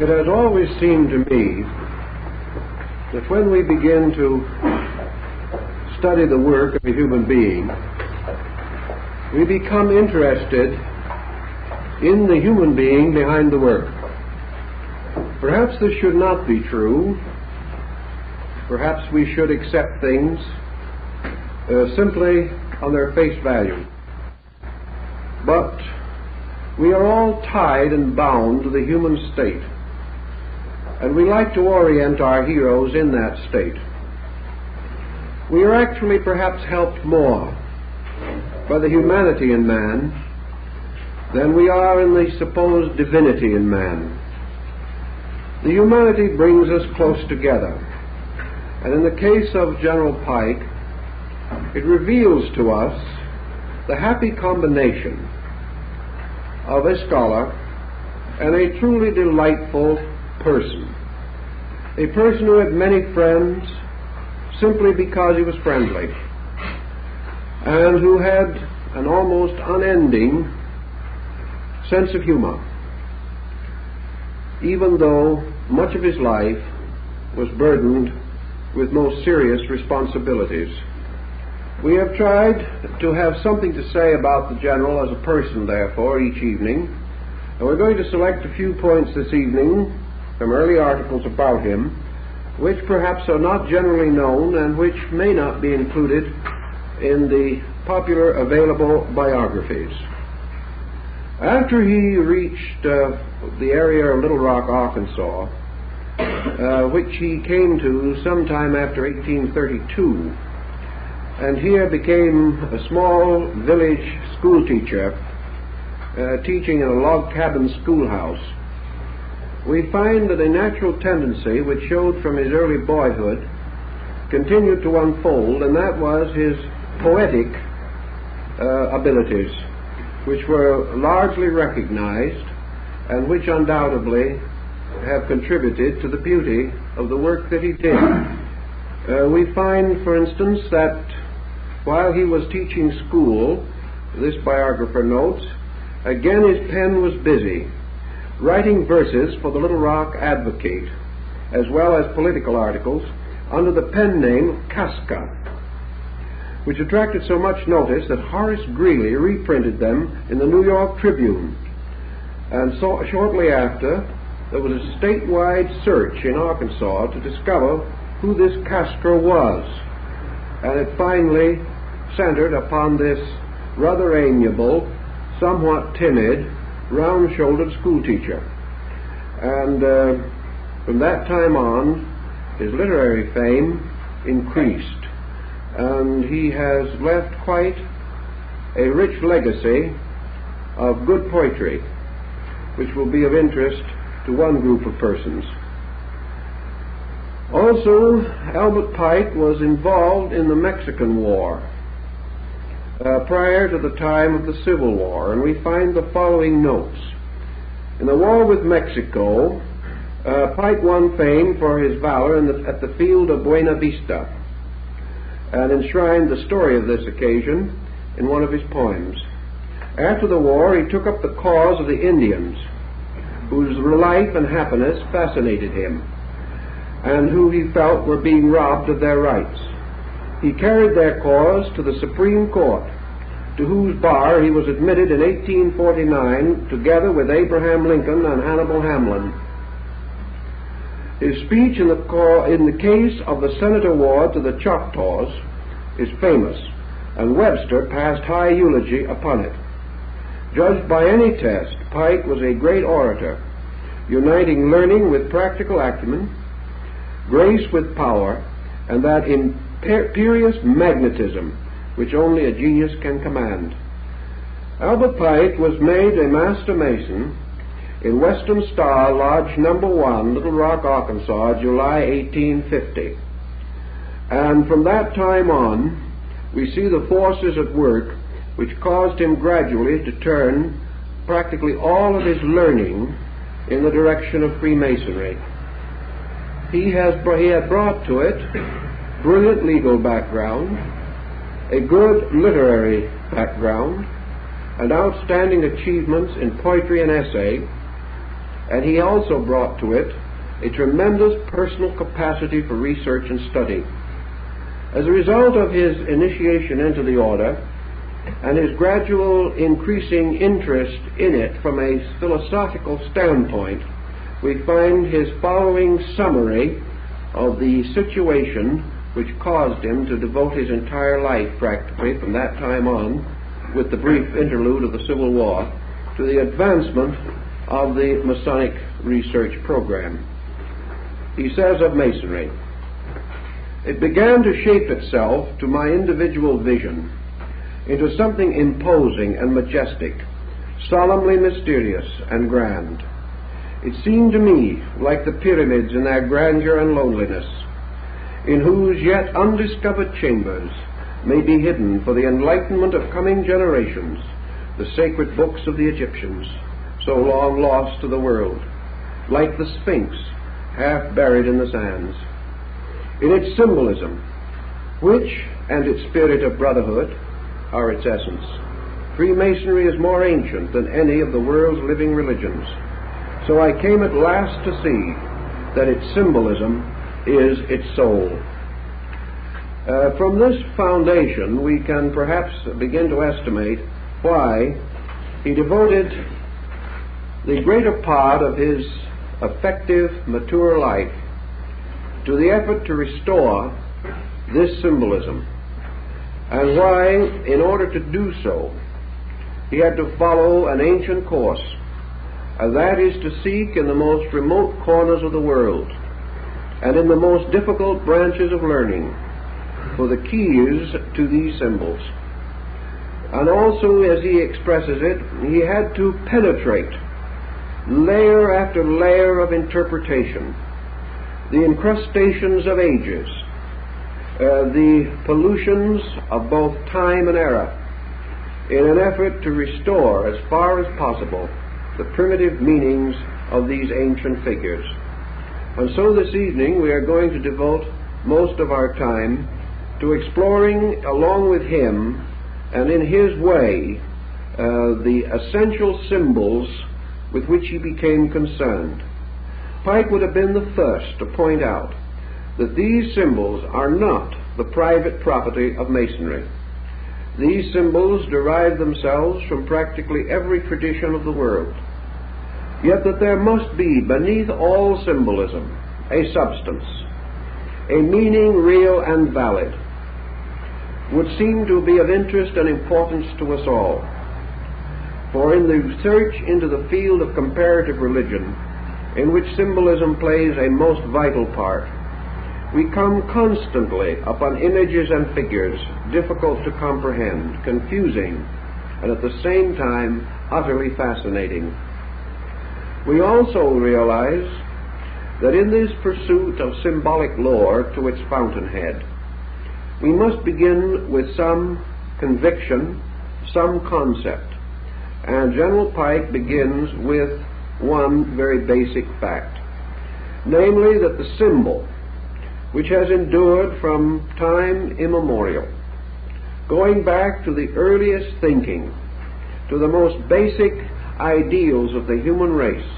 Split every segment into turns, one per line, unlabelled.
It has always seemed to me that when we begin to study the work of a human being, we become interested in the human being behind the work. Perhaps this should not be true. Perhaps we should accept things simply on their face value. But we are all tied and bound to the human state, and we like to orient our heroes in that state. We are actually perhaps helped more by the humanity in man than we are in the supposed divinity in man. The humanity brings us close together, and in the case of General Pike, it reveals to us the happy combination of a scholar and a truly delightful person. A person who had many friends simply because he was friendly, and who had an almost unending sense of humor, even though much of his life was burdened with most serious responsibilities. We have tried to have something to say about the General as a person, therefore, each evening, and we're going to select a few points this evening from early articles about him, which perhaps are not generally known and which may not be included in the popular available biographies. After he reached the area of Little Rock, Arkansas, which he came to sometime after 1832, and here became a small village school teacher, teaching in a log cabin schoolhouse, we find that a natural tendency which showed from his early boyhood continued to unfold, and that was his poetic abilities, which were largely recognized and which undoubtedly have contributed to the beauty of the work that he did. We find, for instance, that while he was teaching school, this biographer notes, again his pen was busy, writing verses for the Little Rock Advocate, as well as political articles, under the pen name Casca, which attracted so much notice that Horace Greeley reprinted them in the New York Tribune. And so shortly after, there was a statewide search in Arkansas to discover who this Casca was, and it finally centered upon this rather amiable, somewhat timid, round-shouldered schoolteacher. And from that time on, his literary fame increased, and he has left quite a rich legacy of good poetry, which will be of interest to one group of persons. Also, Albert Pike was involved in the Mexican War prior to the time of the Civil War, and we find the following notes. In the war with Mexico, Pike won fame for his valor at the field of Buena Vista, and enshrined the story of this occasion in one of his poems. After the war, he took up the cause of the Indians, whose life and happiness fascinated him, and who he felt were being robbed of their rights. He carried their cause to the Supreme Court, to whose bar he was admitted in 1849, together with Abraham Lincoln and Hannibal Hamlin. His speech in the case of the Senate Award to the Choctaws is famous, and Webster passed high eulogy upon it. Judged by any test, Pike was a great orator, uniting learning with practical acumen, grace with power, and that imperious magnetism which only a genius can command. Albert Pike was made a master mason in Western Star Lodge No. 1, Little Rock, Arkansas, July 1850. And from that time on, we see the forces at work which caused him gradually to turn practically all of his learning in the direction of Freemasonry. He had brought to it brilliant legal background, a good literary background, and outstanding achievements in poetry and essay, and he also brought to it a tremendous personal capacity for research and study. As a result of his initiation into the order and his gradual increasing interest in it from a philosophical standpoint, we find his following summary of the situation which caused him to devote his entire life, practically from that time on, with the brief interlude of the Civil War, to the advancement of the Masonic research program. He says of Masonry, "It began to shape itself to my individual vision into something imposing and majestic, solemnly mysterious and grand. It seemed to me like the pyramids in their grandeur and loneliness, in whose yet undiscovered chambers may be hidden for the enlightenment of coming generations the sacred books of the Egyptians, so long lost to the world, like the Sphinx half buried in the sands. In its symbolism, which and its spirit of brotherhood are its essence, Freemasonry is more ancient than any of the world's living religions. So I came at last to see that its symbolism is its soul." From this foundation, we can perhaps begin to estimate why he devoted the greater part of his effective, mature life to the effort to restore this symbolism, and why, in order to do so, he had to follow an ancient course, and that is to seek in the most remote corners of the world and in the most difficult branches of learning for the keys to these symbols. And also, as he expresses it, he had to penetrate layer after layer of interpretation, the incrustations of ages, the pollutions of both time and era, in an effort to restore as far as possible the primitive meanings of these ancient figures. And so this evening we are going to devote most of our time to exploring along with him and in his way the essential symbols with which he became concerned. Pike would have been the first to point out that these symbols are not the private property of Masonry. These symbols derive themselves from practically every tradition of the world, yet that there must be beneath all symbolism a substance, a meaning real and valid, would seem to be of interest and importance to us all. For in the search into the field of comparative religion, in which symbolism plays a most vital part, we come constantly upon images and figures difficult to comprehend, confusing, and at the same time utterly fascinating. We also realize that in this pursuit of symbolic lore to its fountainhead, we must begin with some conviction, some concept. And General Pike begins with one very basic fact, namely that the symbol, which has endured from time immemorial, going back to the earliest thinking, to the most basic ideals of the human race,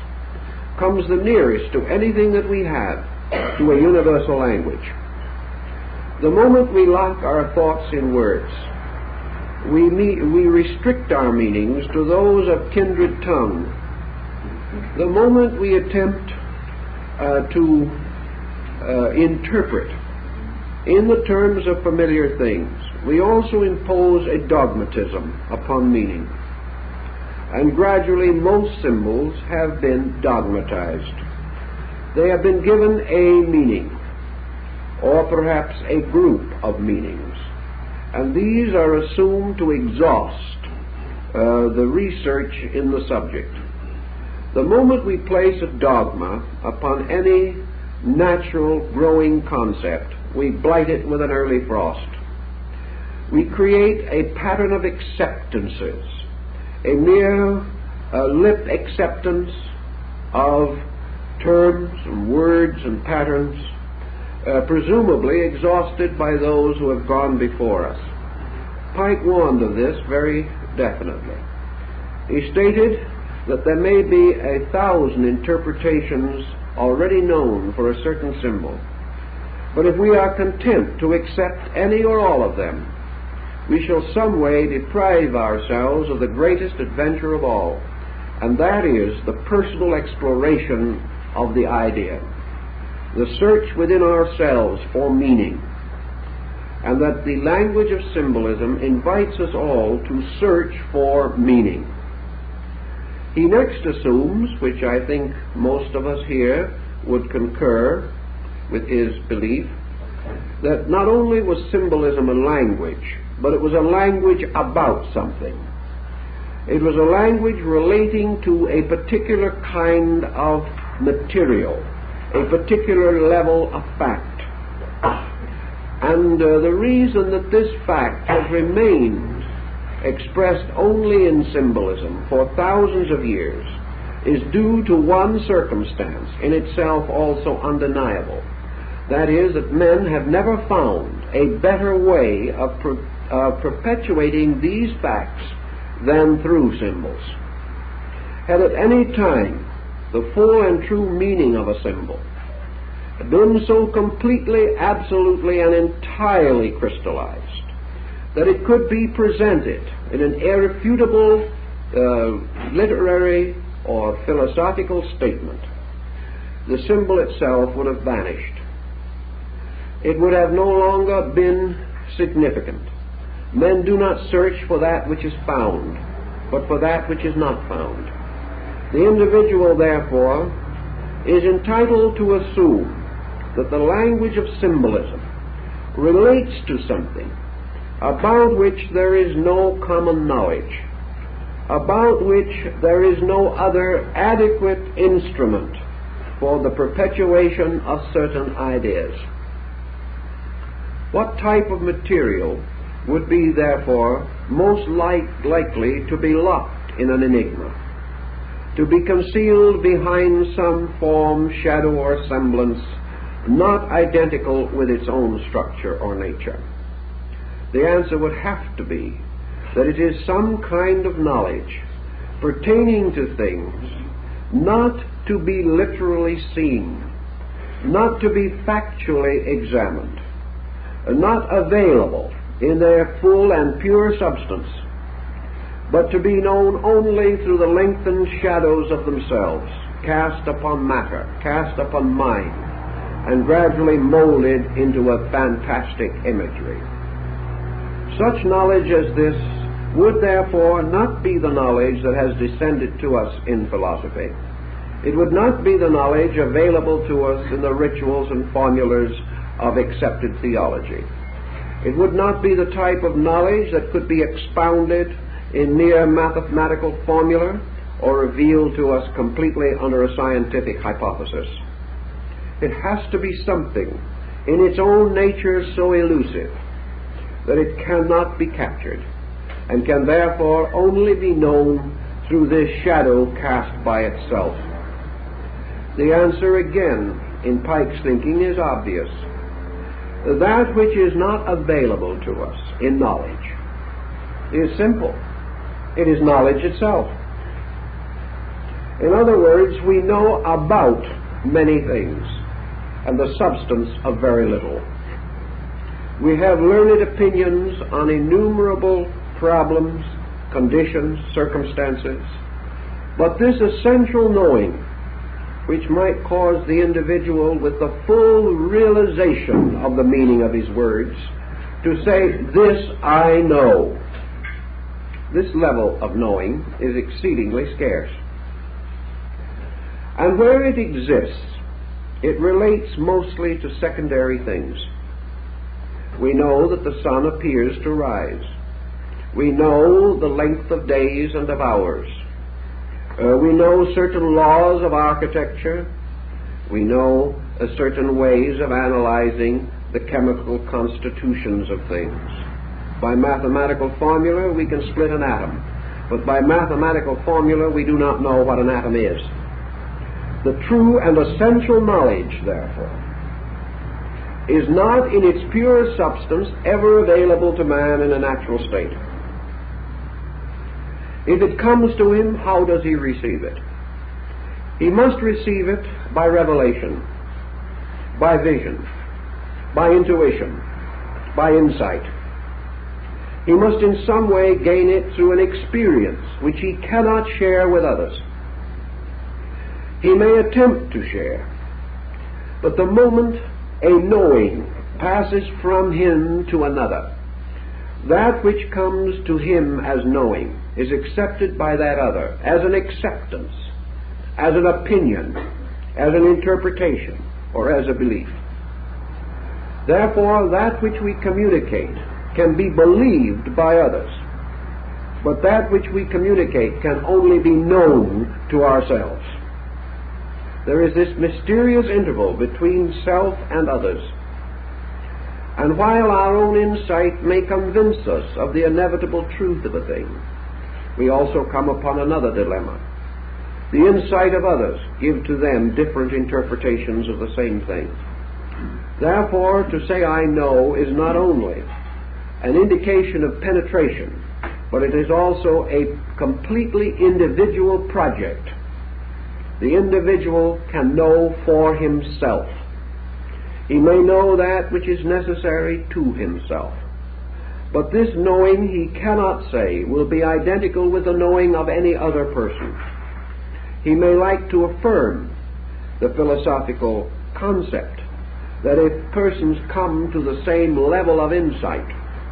comes the nearest to anything that we have to a universal language. The moment we lock our thoughts in words, we restrict our meanings to those of kindred tongue. The moment we attempt to interpret in the terms of familiar things, we also impose a dogmatism upon meaning. And gradually most symbols have been dogmatized. They have been given a meaning, or perhaps a group of meanings, and these are assumed to exhaust the research in the subject. The moment we place a dogma upon any natural growing concept, we blight it with an early frost. We create a pattern of acceptances, a mere lip acceptance of terms and words and patterns, presumably exhausted by those who have gone before us. Pike warned of this very definitely. He stated that there may be 1,000 interpretations already known for a certain symbol. But if we are content to accept any or all of them, we shall some way deprive ourselves of the greatest adventure of all, and that is the personal exploration of the idea, the search within ourselves for meaning, and that the language of symbolism invites us all to search for meaning. He next assumes, which I think most of us here would concur with his belief, that not only was symbolism a language, but it was a language about something. It was a language relating to a particular kind of material, a particular level of fact. And the reason that this fact has remained expressed only in symbolism for thousands of years is due to one circumstance, in itself also undeniable. That is, that men have never found a better way of perpetuating these facts than through symbols. Had at any time the full and true meaning of a symbol been so completely, absolutely, and entirely crystallized that it could be presented in an irrefutable literary or philosophical statement, the symbol itself would have vanished. It would have no longer been significant. Men do not search for that which is found, but for that which is not found. The individual, therefore, is entitled to assume that the language of symbolism relates to something about which there is no common knowledge, about which there is no other adequate instrument for the perpetuation of certain ideas. What type of material would be, therefore, most likely to be locked in an enigma, to be concealed behind some form, shadow, or semblance not identical with its own structure or nature? The answer would have to be that it is some kind of knowledge pertaining to things not to be literally seen, not to be factually examined, not available in their full and pure substance, but to be known only through the lengthened shadows of themselves, cast upon matter, cast upon mind, and gradually molded into a fantastic imagery. Such knowledge as this would therefore not be the knowledge that has descended to us in philosophy. It would not be the knowledge available to us in the rituals and formulas of accepted theology. It would not be the type of knowledge that could be expounded in mere mathematical formula or revealed to us completely under a scientific hypothesis. It has to be something in its own nature so elusive that it cannot be captured, and can therefore only be known through this shadow cast by itself. The answer again, in Pike's thinking, is obvious. That which is not available to us in knowledge is simple. It is knowledge itself. In other words, we know about many things and the substance of very little. We have learned opinions on innumerable problems, conditions, circumstances, but this essential knowing, which might cause the individual with the full realization of the meaning of his words to say, "This I know," this level of knowing is exceedingly scarce. And where it exists, it relates mostly to secondary things. We know that the sun appears to rise. We know the length of days and of hours. We know certain laws of architecture. We know certain ways of analyzing the chemical constitutions of things. By mathematical formula, we can split an atom. But by mathematical formula, we do not know what an atom is. The true and essential knowledge, therefore, is not in its pure substance ever available to man in a natural state. If it comes to him, how does he receive it? He must receive it by revelation, by vision, by intuition, by insight. He must in some way gain it through an experience which he cannot share with others. He may attempt to share, but the moment a knowing passes from him to another, that which comes to him as knowing is accepted by that other as an acceptance, as an opinion, as an interpretation, or as a belief. Therefore, that which we communicate can be believed by others, but that which we communicate can only be known to ourselves. There is this mysterious interval between self and others. And while our own insight may convince us of the inevitable truth of a thing, we also come upon another dilemma. The insight of others give to them different interpretations of the same thing. Therefore, to say I know is not only an indication of penetration, but it is also a completely individual project. The individual can know for himself. He may know that which is necessary to himself. But this knowing, he cannot say, will be identical with the knowing of any other person. He may like to affirm the philosophical concept that if persons come to the same level of insight,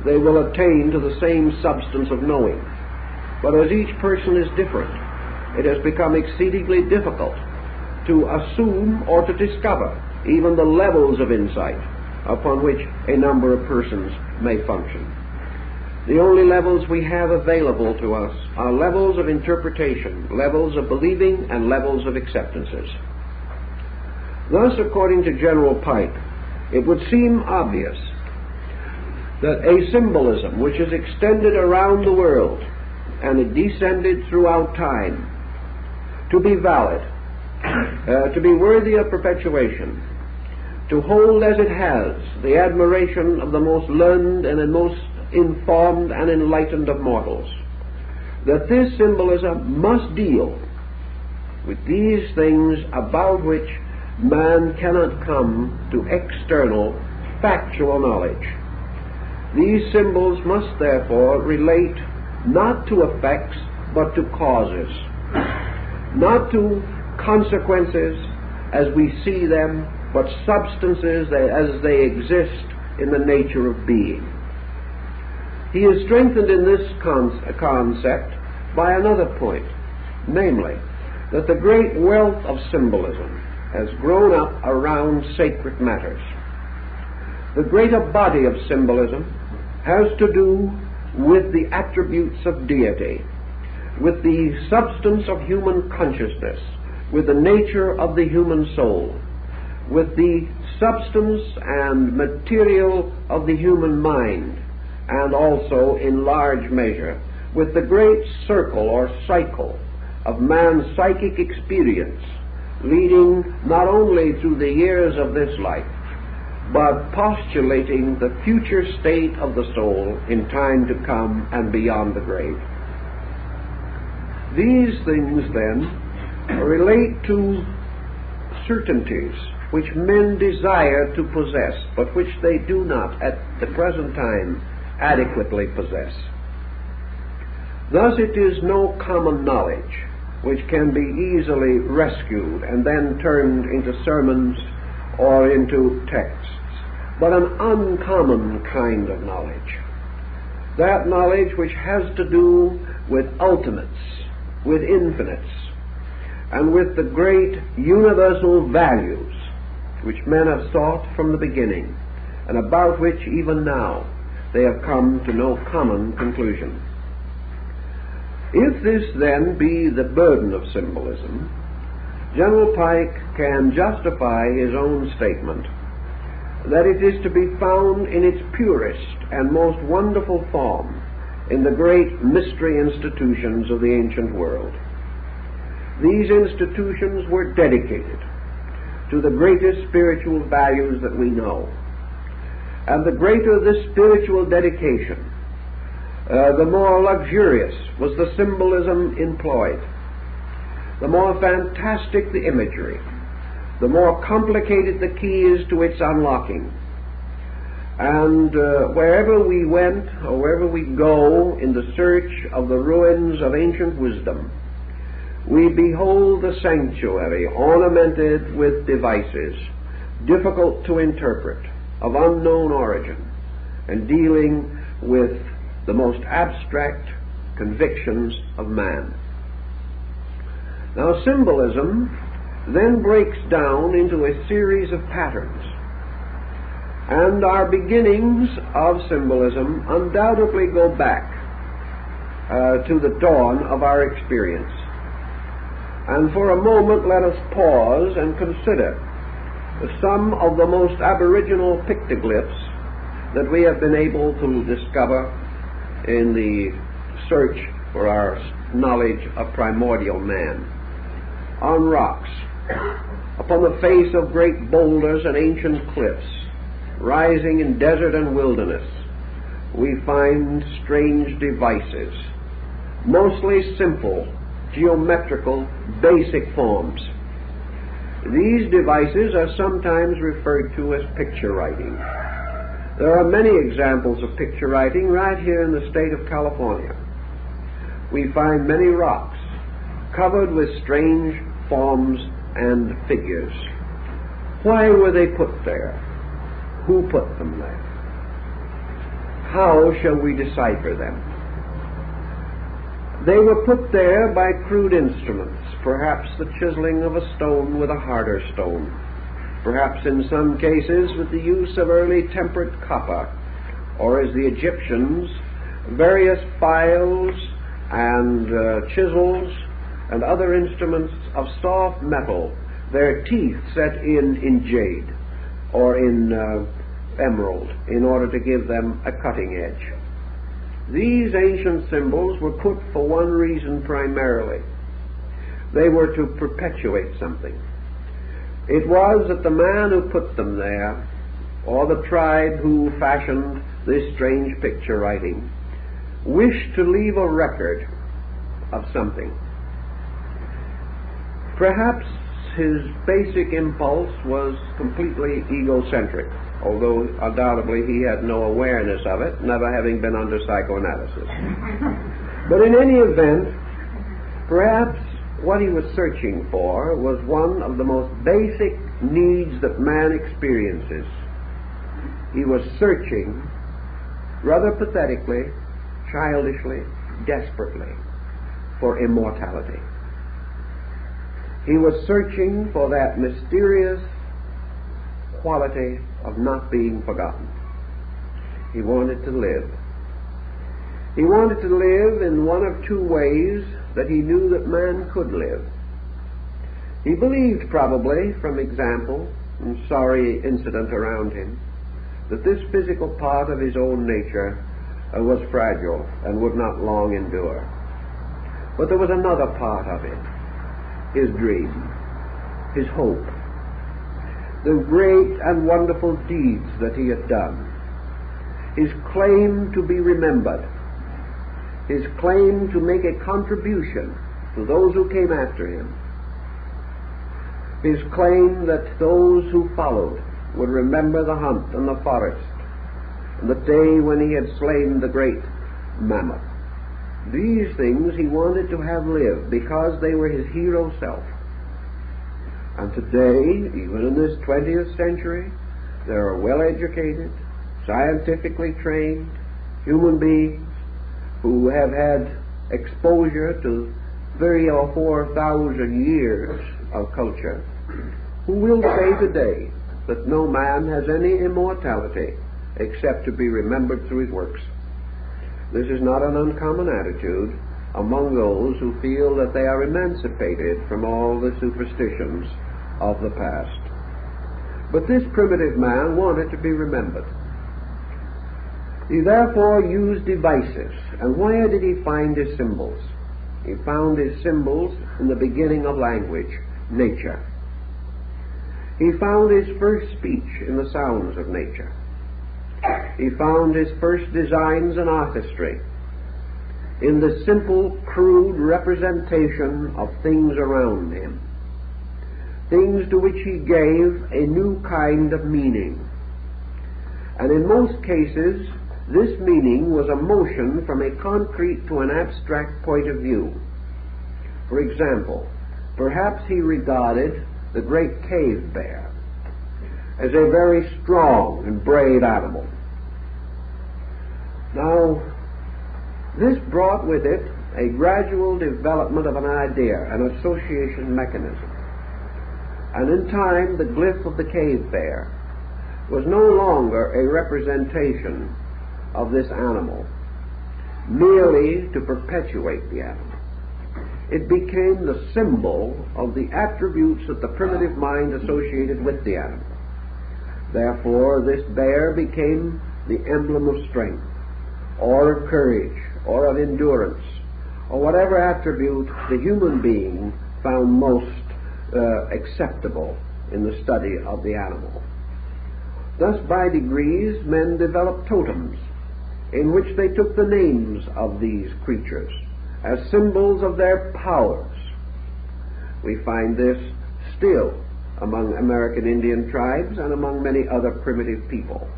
they will attain to the same substance of knowing. But as each person is different, it has become exceedingly difficult to assume or to discover even the levels of insight upon which a number of persons may function. The only levels we have available to us are levels of interpretation, levels of believing, and levels of acceptances. Thus, according to General Pike, it would seem obvious that a symbolism which is extended around the world and it descended throughout time to be valid, to be worthy of perpetuation, to hold as it has the admiration of the most learned and the most informed and enlightened of mortals, that this symbolism must deal with these things about which man cannot come to external factual knowledge. These symbols must therefore relate not to effects but to causes, not to consequences as we see them, but substances as they exist in the nature of being. He is strengthened in this concept by another point, namely, that the great wealth of symbolism has grown up around sacred matters. The greater body of symbolism has to do with the attributes of deity, with the substance of human consciousness, with the nature of the human soul, with the substance and material of the human mind, and also, in large measure, with the great circle or cycle of man's psychic experience, leading not only through the years of this life, but postulating the future state of the soul in time to come and beyond the grave. These things, then, relate to certainties which men desire to possess, but which they do not at the present time adequately possess. Thus it is no common knowledge which can be easily rescued and then turned into sermons or into texts, but an uncommon kind of knowledge. That knowledge which has to do with ultimates, with infinites, and with the great universal values which men have sought from the beginning, and about which even now they have come to no common conclusion. If this then be the burden of symbolism, General Pike can justify his own statement that it is to be found in its purest and most wonderful form in the great mystery institutions of the ancient world. These institutions were dedicated to the greatest spiritual values that we know. And the greater this spiritual dedication, The more luxurious was the symbolism employed, the more fantastic the imagery, the more complicated the keys to its unlocking. And wherever we went, or wherever we go in the search of the ruins of ancient wisdom, we behold the sanctuary ornamented with devices difficult to interpret, of unknown origin, and dealing with the most abstract convictions of man. Now, symbolism then breaks down into a series of patterns, and our beginnings of symbolism undoubtedly go back to the dawn of our experience. And for a moment let us pause and consider some of the most aboriginal pictoglyphs that we have been able to discover in the search for our knowledge of primordial man. On rocks, upon the face of great boulders and ancient cliffs, rising in desert and wilderness, we find strange devices, mostly simple, geometrical, basic forms. These devices are sometimes referred to as picture writing. There are many examples of picture writing right here in the state of California. We find many rocks covered with strange forms and figures. Why were they put there? Who put them there? How shall we decipher them? They were put there by crude instruments, perhaps the chiseling of a stone with a harder stone, perhaps in some cases with the use of early tempered copper, or as the Egyptians, various files and chisels and other instruments of soft metal, their teeth set in jade or in emerald in order to give them a cutting edge. These ancient symbols were put for one reason primarily. They were to perpetuate something. It was that the man who put them there, or the tribe who fashioned this strange picture writing, wished to leave a record of something. Perhaps his basic impulse was completely egocentric, although undoubtedly he had no awareness of it, never having been under psychoanalysis. But in any event, perhaps what he was searching for was one of the most basic needs that man experiences. He was searching, rather pathetically, childishly, desperately, for immortality. He was searching for that mysterious quality of not being forgotten. He wanted to live. He wanted to live in one of two ways that he knew that man could live. He believed, probably from example and sorry incident around him, that this physical part of his own nature was fragile and would not long endure. But there was another part of it, his dream, his hope, the great and wonderful deeds that he had done, his claim to be remembered, his claim to make a contribution to those who came after him, his claim that those who followed would remember the hunt and the forest and the day when he had slain the great mammoth. These things he wanted to have live because they were his hero self. And today, even in this 20th century, there are well-educated, scientifically trained human beings who have had exposure to 3,000 or 4,000 years of culture, who will say today that no man has any immortality except to be remembered through his works. This is not an uncommon attitude among those who feel that they are emancipated from all the superstitions of the past. But this primitive man wanted to be remembered. He therefore used devices. And where did he find his symbols? He found his symbols in the beginning of language, nature. He found his first speech in the sounds of nature. He found his first designs and artistry in the simple, crude representation of things around him, things to which he gave a new kind of meaning. And in most cases, this meaning was a motion from a concrete to an abstract point of view. For example, perhaps he regarded the great cave bear as a very strong and brave animal. Now, this brought with it a gradual development of an idea, an association mechanism. And in time, the glyph of the cave bear was no longer a representation of this animal, merely to perpetuate the animal. It became the symbol of the attributes that the primitive mind associated with the animal. Therefore, this bear became the emblem of strength, or of courage, or of endurance, or whatever attribute the human being found most acceptable in the study of the animal. Thus, by degrees, men developed totems in which they took the names of these creatures as symbols of their powers. We find this still among American Indian tribes and among many other primitive people.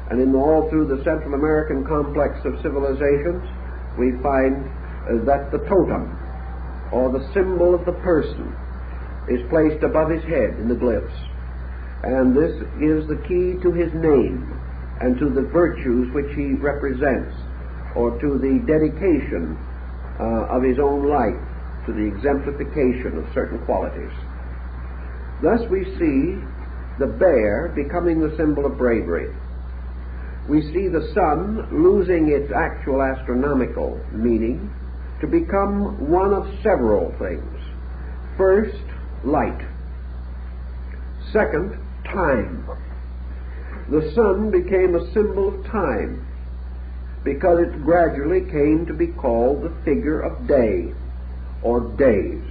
And in all through the Central American complex of civilizations, we find that the totem, or the symbol of the person, is placed above his head in the glyphs. And this is the key to his name and to the virtues which he represents, or to the dedication of his own life, to the exemplification of certain qualities. Thus we see the bear becoming the symbol of bravery. We see the sun losing its actual astronomical meaning to become one of several things. First, light. Second, time. The sun became a symbol of time because it gradually came to be called the figure of day, or days.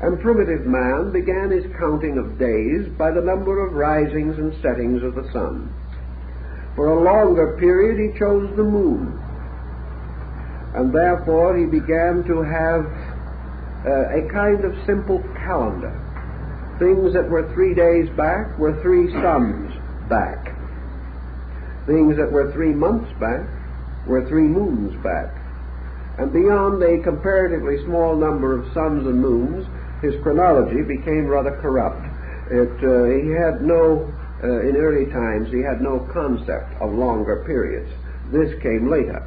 And primitive man began his counting of days by the number of risings and settings of the sun. For a longer period he chose the moon, and therefore he began to have a kind of simple calendar. Things that were 3 days back were 3 suns back. Things that were 3 months back were 3 moons back. And beyond a comparatively small number of suns and moons, his chronology became rather corrupt. He had no, in early times, he had no concept of longer periods. This came later.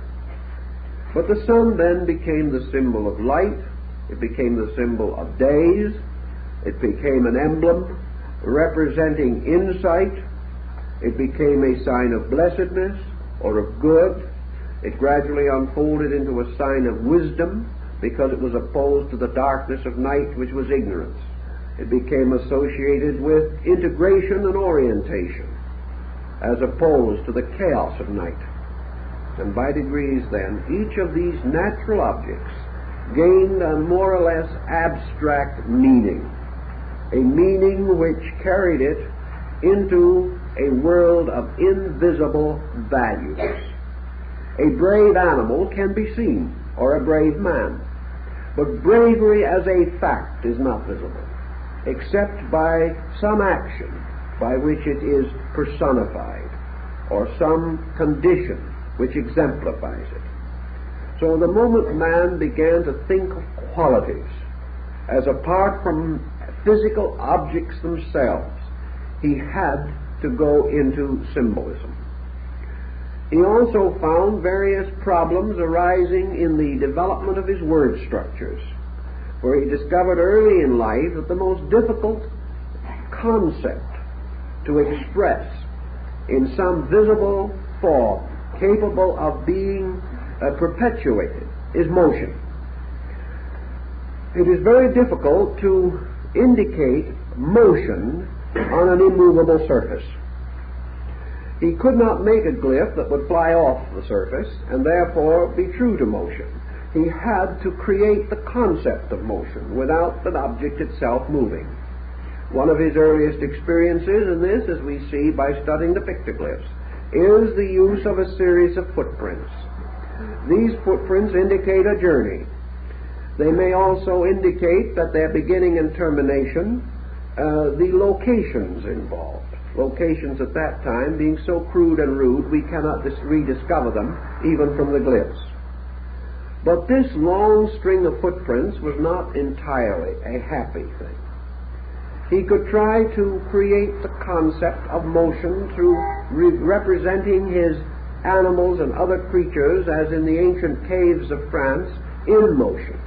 But the sun then became the symbol of light. It became the symbol of days. It became an emblem representing insight. It became a sign of blessedness or of good. It gradually unfolded into a sign of wisdom because it was opposed to the darkness of night, which was ignorance. It became associated with integration and orientation as opposed to the chaos of night. And by degrees then, each of these natural objects gained a more or less abstract meaning, a meaning which carried it into a world of invisible values. A brave animal can be seen, or a brave man, but bravery as a fact is not visible, except by some action by which it is personified, or some condition which exemplifies it. So the moment man began to think of qualities as apart from physical objects themselves, he had to go into symbolism. He also found various problems arising in the development of his word structures, where he discovered early in life that the most difficult concept to express in some visible form capable of being perpetuated is motion. It is very difficult to indicate motion on an immovable surface. He could not make a glyph that would fly off the surface and therefore be true to motion. He had to create the concept of motion without the object itself moving. One of his earliest experiences in this, as we see by studying the pictoglyphs, is the use of a series of footprints. These footprints indicate a journey. They may also indicate that their beginning and termination, the locations involved. Locations at that time being so crude and rude we cannot rediscover them even from the glyphs. But this long string of footprints was not entirely a happy thing. He could try to create the concept of motion through representing his animals and other creatures, as in the ancient caves of France, in motion.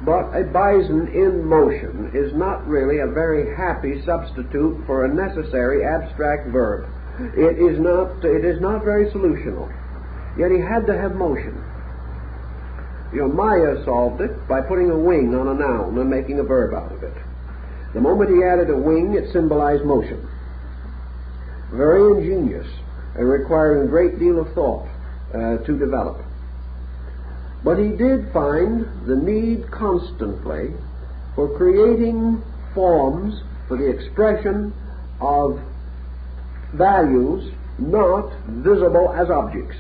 But a bison in motion is not really a very happy substitute for a necessary abstract verb. It is not very solutional. Yet he had to have motion. Maya solved it by putting a wing on a noun and making a verb out of it. The moment he added a wing, it symbolized motion. Very ingenious and requiring a great deal of thought to develop. But he did find the need constantly for creating forms for the expression of values not visible as objects.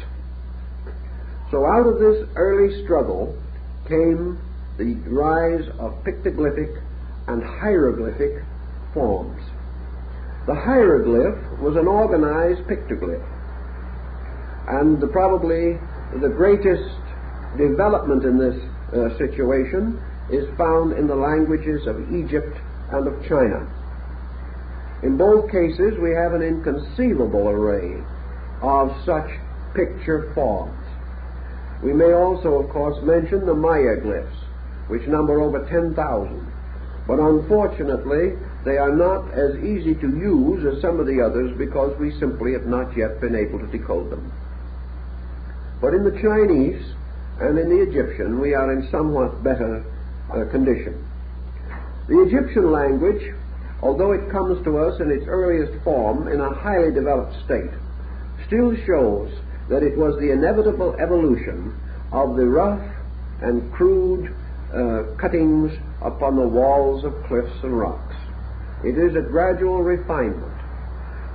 So out of this early struggle came the rise of pictoglyphic and hieroglyphic forms. The hieroglyph was an organized pictoglyph, and probably the greatest development in this situation is found in the languages of Egypt and of China. In both cases we have an inconceivable array of such picture forms. We may also, of course, mention the Maya glyphs, which number over 10,000. But unfortunately, they are not as easy to use as some of the others because we simply have not yet been able to decode them. But in the Chinese and in the Egyptian, we are in somewhat better condition. The Egyptian language, although it comes to us in its earliest form in a highly developed state, still shows that it was the inevitable evolution of the rough and crude cuttings upon the walls of cliffs and rocks. It is a gradual refinement.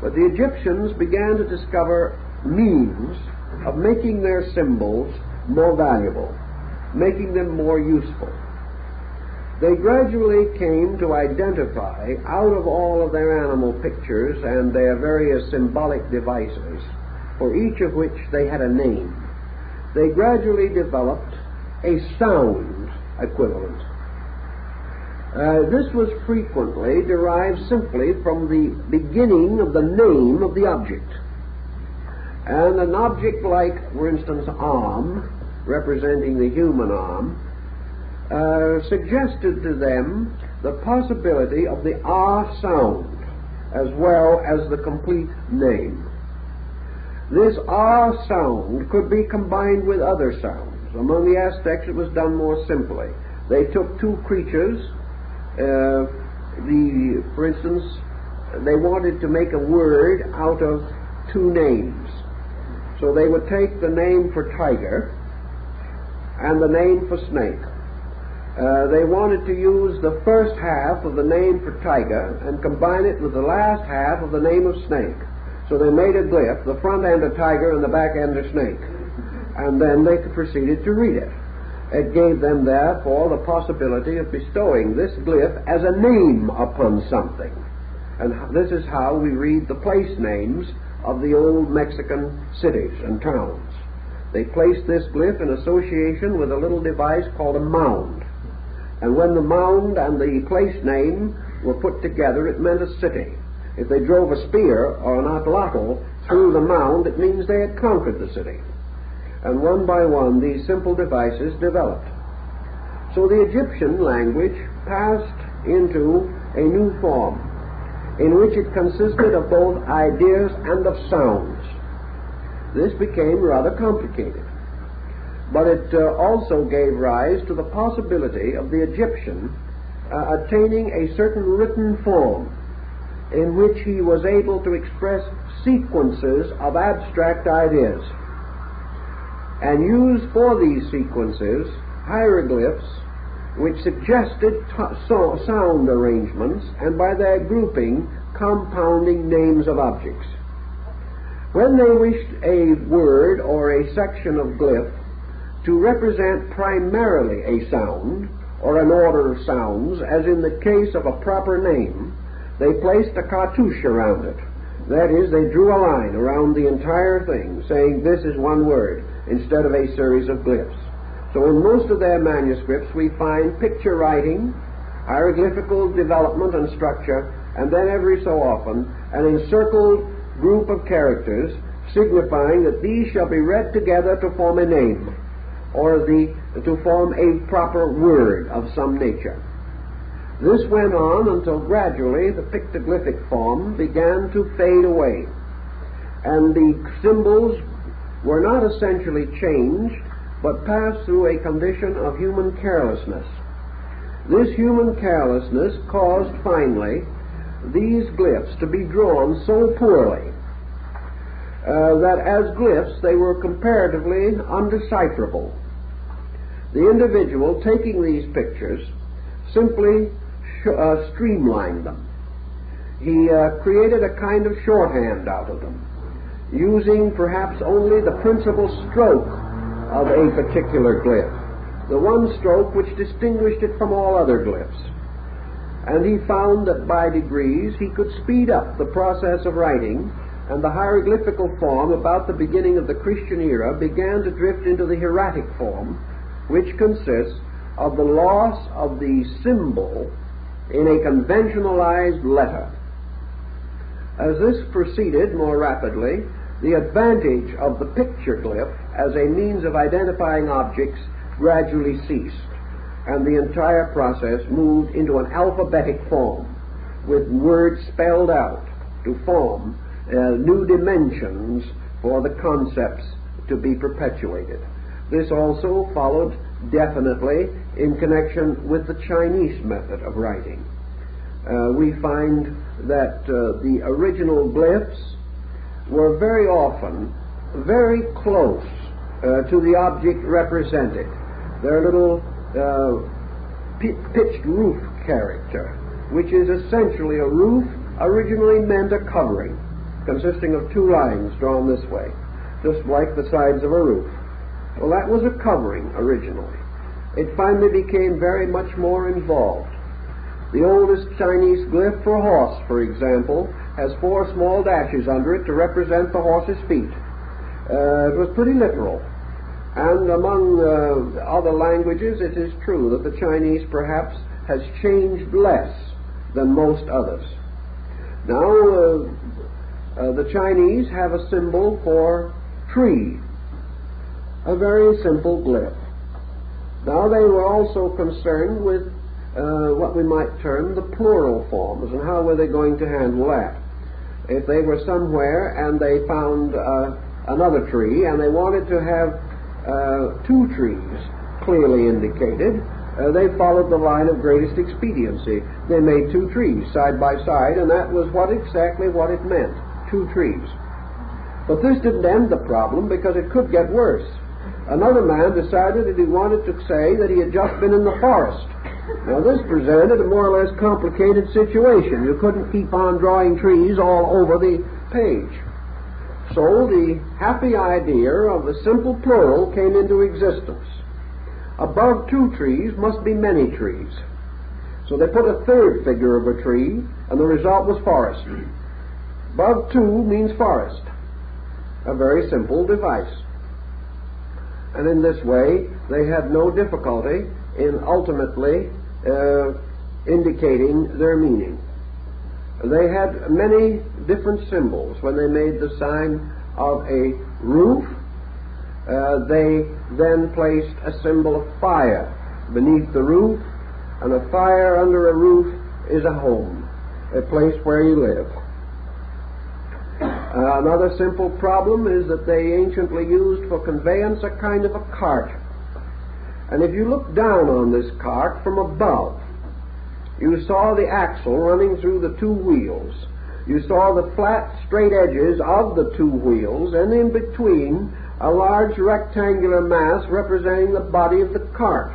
But the Egyptians began to discover means of making their symbols more valuable, making them more useful. They gradually came to identify, out of all of their animal pictures and their various symbolic devices, for each of which they had a name, they gradually developed a sound equivalent. This was frequently derived simply from the beginning of the name of the object. And an object like, for instance, arm, representing the human arm, suggested to them the possibility of the R sound as well as the complete name. This R sound could be combined with other sounds. Among the Aztecs it was done more simply. They took two creatures, for instance, they wanted to make a word out of two names. So they would take the name for tiger and the name for snake. They wanted to use the first half of the name for tiger and combine it with the last half of the name of snake. So they made a glyph, the front end a tiger and the back end a snake. And then they proceeded to read it. It gave them, therefore, the possibility of bestowing this glyph as a name upon something. And this is how we read the place names of the old Mexican cities and towns. They placed this glyph in association with a little device called a mound. And when the mound and the place name were put together, it meant a city. If they drove a spear or an atlotl through the mound, it means they had conquered the city. And one by one, these simple devices developed. So the Egyptian language passed into a new form, in which it consisted of both ideas and of sounds. This became rather complicated, but it also gave rise to the possibility of the Egyptian attaining a certain written form in which he was able to express sequences of abstract ideas and use for these sequences hieroglyphs which suggested sound arrangements, and by their grouping, compounding names of objects. When they wished a word or a section of glyph to represent primarily a sound or an order of sounds, as in the case of a proper name, they placed a cartouche around it. That is, they drew a line around the entire thing, saying this is one word, instead of a series of glyphs. So in most of their manuscripts we find picture writing, hieroglyphical development and structure, and then every so often an encircled group of characters signifying that these shall be read together to form a name, or to form a proper word of some nature. This went on until gradually the pictoglyphic form began to fade away, and the symbols were not essentially changed, but passed through a condition of human carelessness. This human carelessness caused finally these glyphs to be drawn so poorly that as glyphs they were comparatively undecipherable. The individual taking these pictures simply streamlined them. He created a kind of shorthand out of them, using perhaps only the principal stroke of a particular glyph, the one stroke which distinguished it from all other glyphs. And he found that by degrees he could speed up the process of writing, and the hieroglyphical form about the beginning of the Christian era began to drift into the hieratic form, which consists of the loss of the symbol in a conventionalized letter. As this proceeded more rapidly, the advantage of the picture glyph as a means of identifying objects gradually ceased, and the entire process moved into an alphabetic form, with words spelled out to form new dimensions for the concepts to be perpetuated. This also followed definitely in connection with the Chinese method of writing. We find that the original glyphs were very often very close to the object represented. Their little pitched roof character, which is essentially a roof, originally meant a covering, consisting of two lines drawn this way, just like the sides of a roof. Well, that was a covering originally. It finally became very much more involved. The oldest Chinese glyph for a horse, for example, has 4 small dashes under it to represent the horse's feet. It was pretty literal. And among other languages, it is true that the Chinese perhaps has changed less than most others. Now, the Chinese have a symbol for tree, a very simple glyph. Now, they were also concerned with what we might term the plural forms, and how were they going to handle that? If they were somewhere and they found another tree, and they wanted to have 2 trees clearly indicated, they followed the line of greatest expediency. They made 2 trees side by side, and that was exactly what it meant, 2 trees. But this didn't end the problem, because it could get worse. Another man decided that he wanted to say that he had just been in the forest. Now this presented a more or less complicated situation. You couldn't keep on drawing trees all over the page. So the happy idea of the simple plural came into existence. Above 2 trees must be many trees. So they put a 3rd figure of a tree, and the result was forest. Above 2 means forest. A very simple device. And in this way, they had no difficulty in ultimately indicating their meaning. They had many different symbols. When they made the sign of a roof, they then placed a symbol of fire beneath the roof, and a fire under a roof is a home, a place where you live. Another simple problem is that they anciently used for conveyance a kind of a cart. And if you look down on this cart from above, you saw the axle running through the 2 wheels. You saw the flat, straight edges of the 2 wheels, and in between a large rectangular mass representing the body of the cart.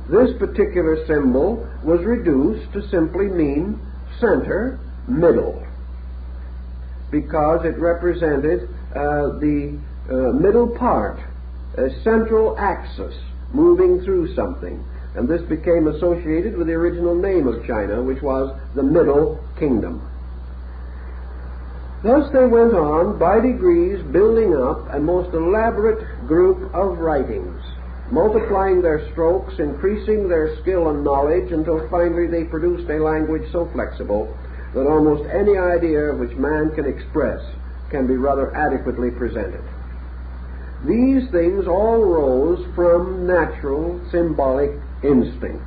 This particular symbol was reduced to simply mean center, middle. because it represented the middle part, a central axis moving through something. And this became associated with the original name of China, which was the Middle Kingdom. Thus they went on, by degrees, building up a most elaborate group of writings, multiplying their strokes, increasing their skill and knowledge, until finally they produced a language so flexible that almost any idea which man can express can be rather adequately presented. These things all rose from natural symbolic instinct.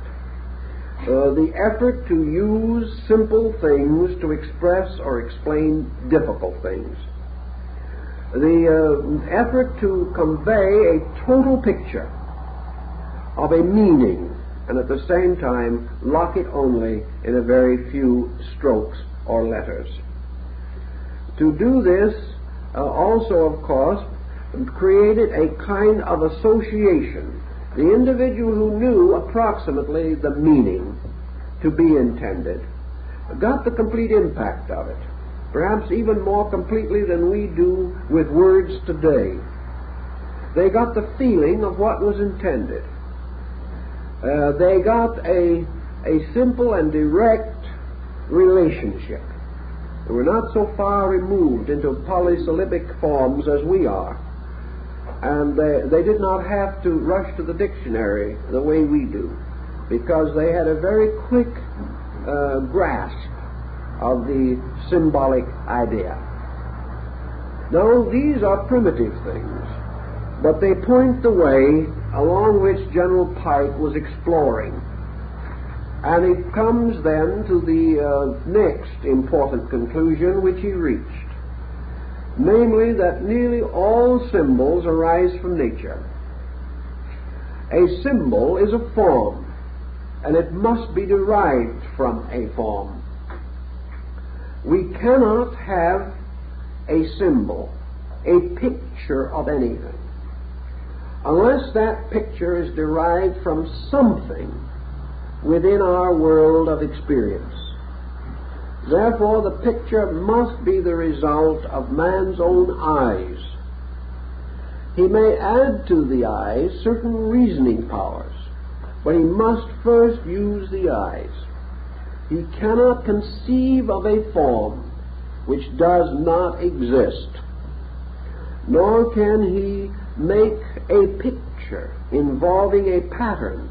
The effort to use simple things to express or explain difficult things. The effort to convey a total picture of a meaning, and at the same time lock it only in a very few strokes or letters. To do this also, of course, created a kind of association. The individual who knew approximately the meaning to be intended got the complete impact of it, perhaps even more completely than we do with words today. They got the feeling of what was intended. They got a simple and direct relationship. They were not so far removed into polysyllabic forms as we are. And they did not have to rush to the dictionary the way we do, because they had a very quick grasp of the symbolic idea. Now, these are primitive things, but they point the way along which General Pike was exploring. And it comes then to the next important conclusion which he reached, namely that nearly all symbols arise from nature. A symbol is a form, and it must be derived from a form. We cannot have a symbol, a picture of anything, unless that picture is derived from something within our world of experience. Therefore, the picture must be the result of man's own eyes. He may add to the eyes certain reasoning powers, but he must first use the eyes. He cannot conceive of a form which does not exist, nor can he make a picture involving a pattern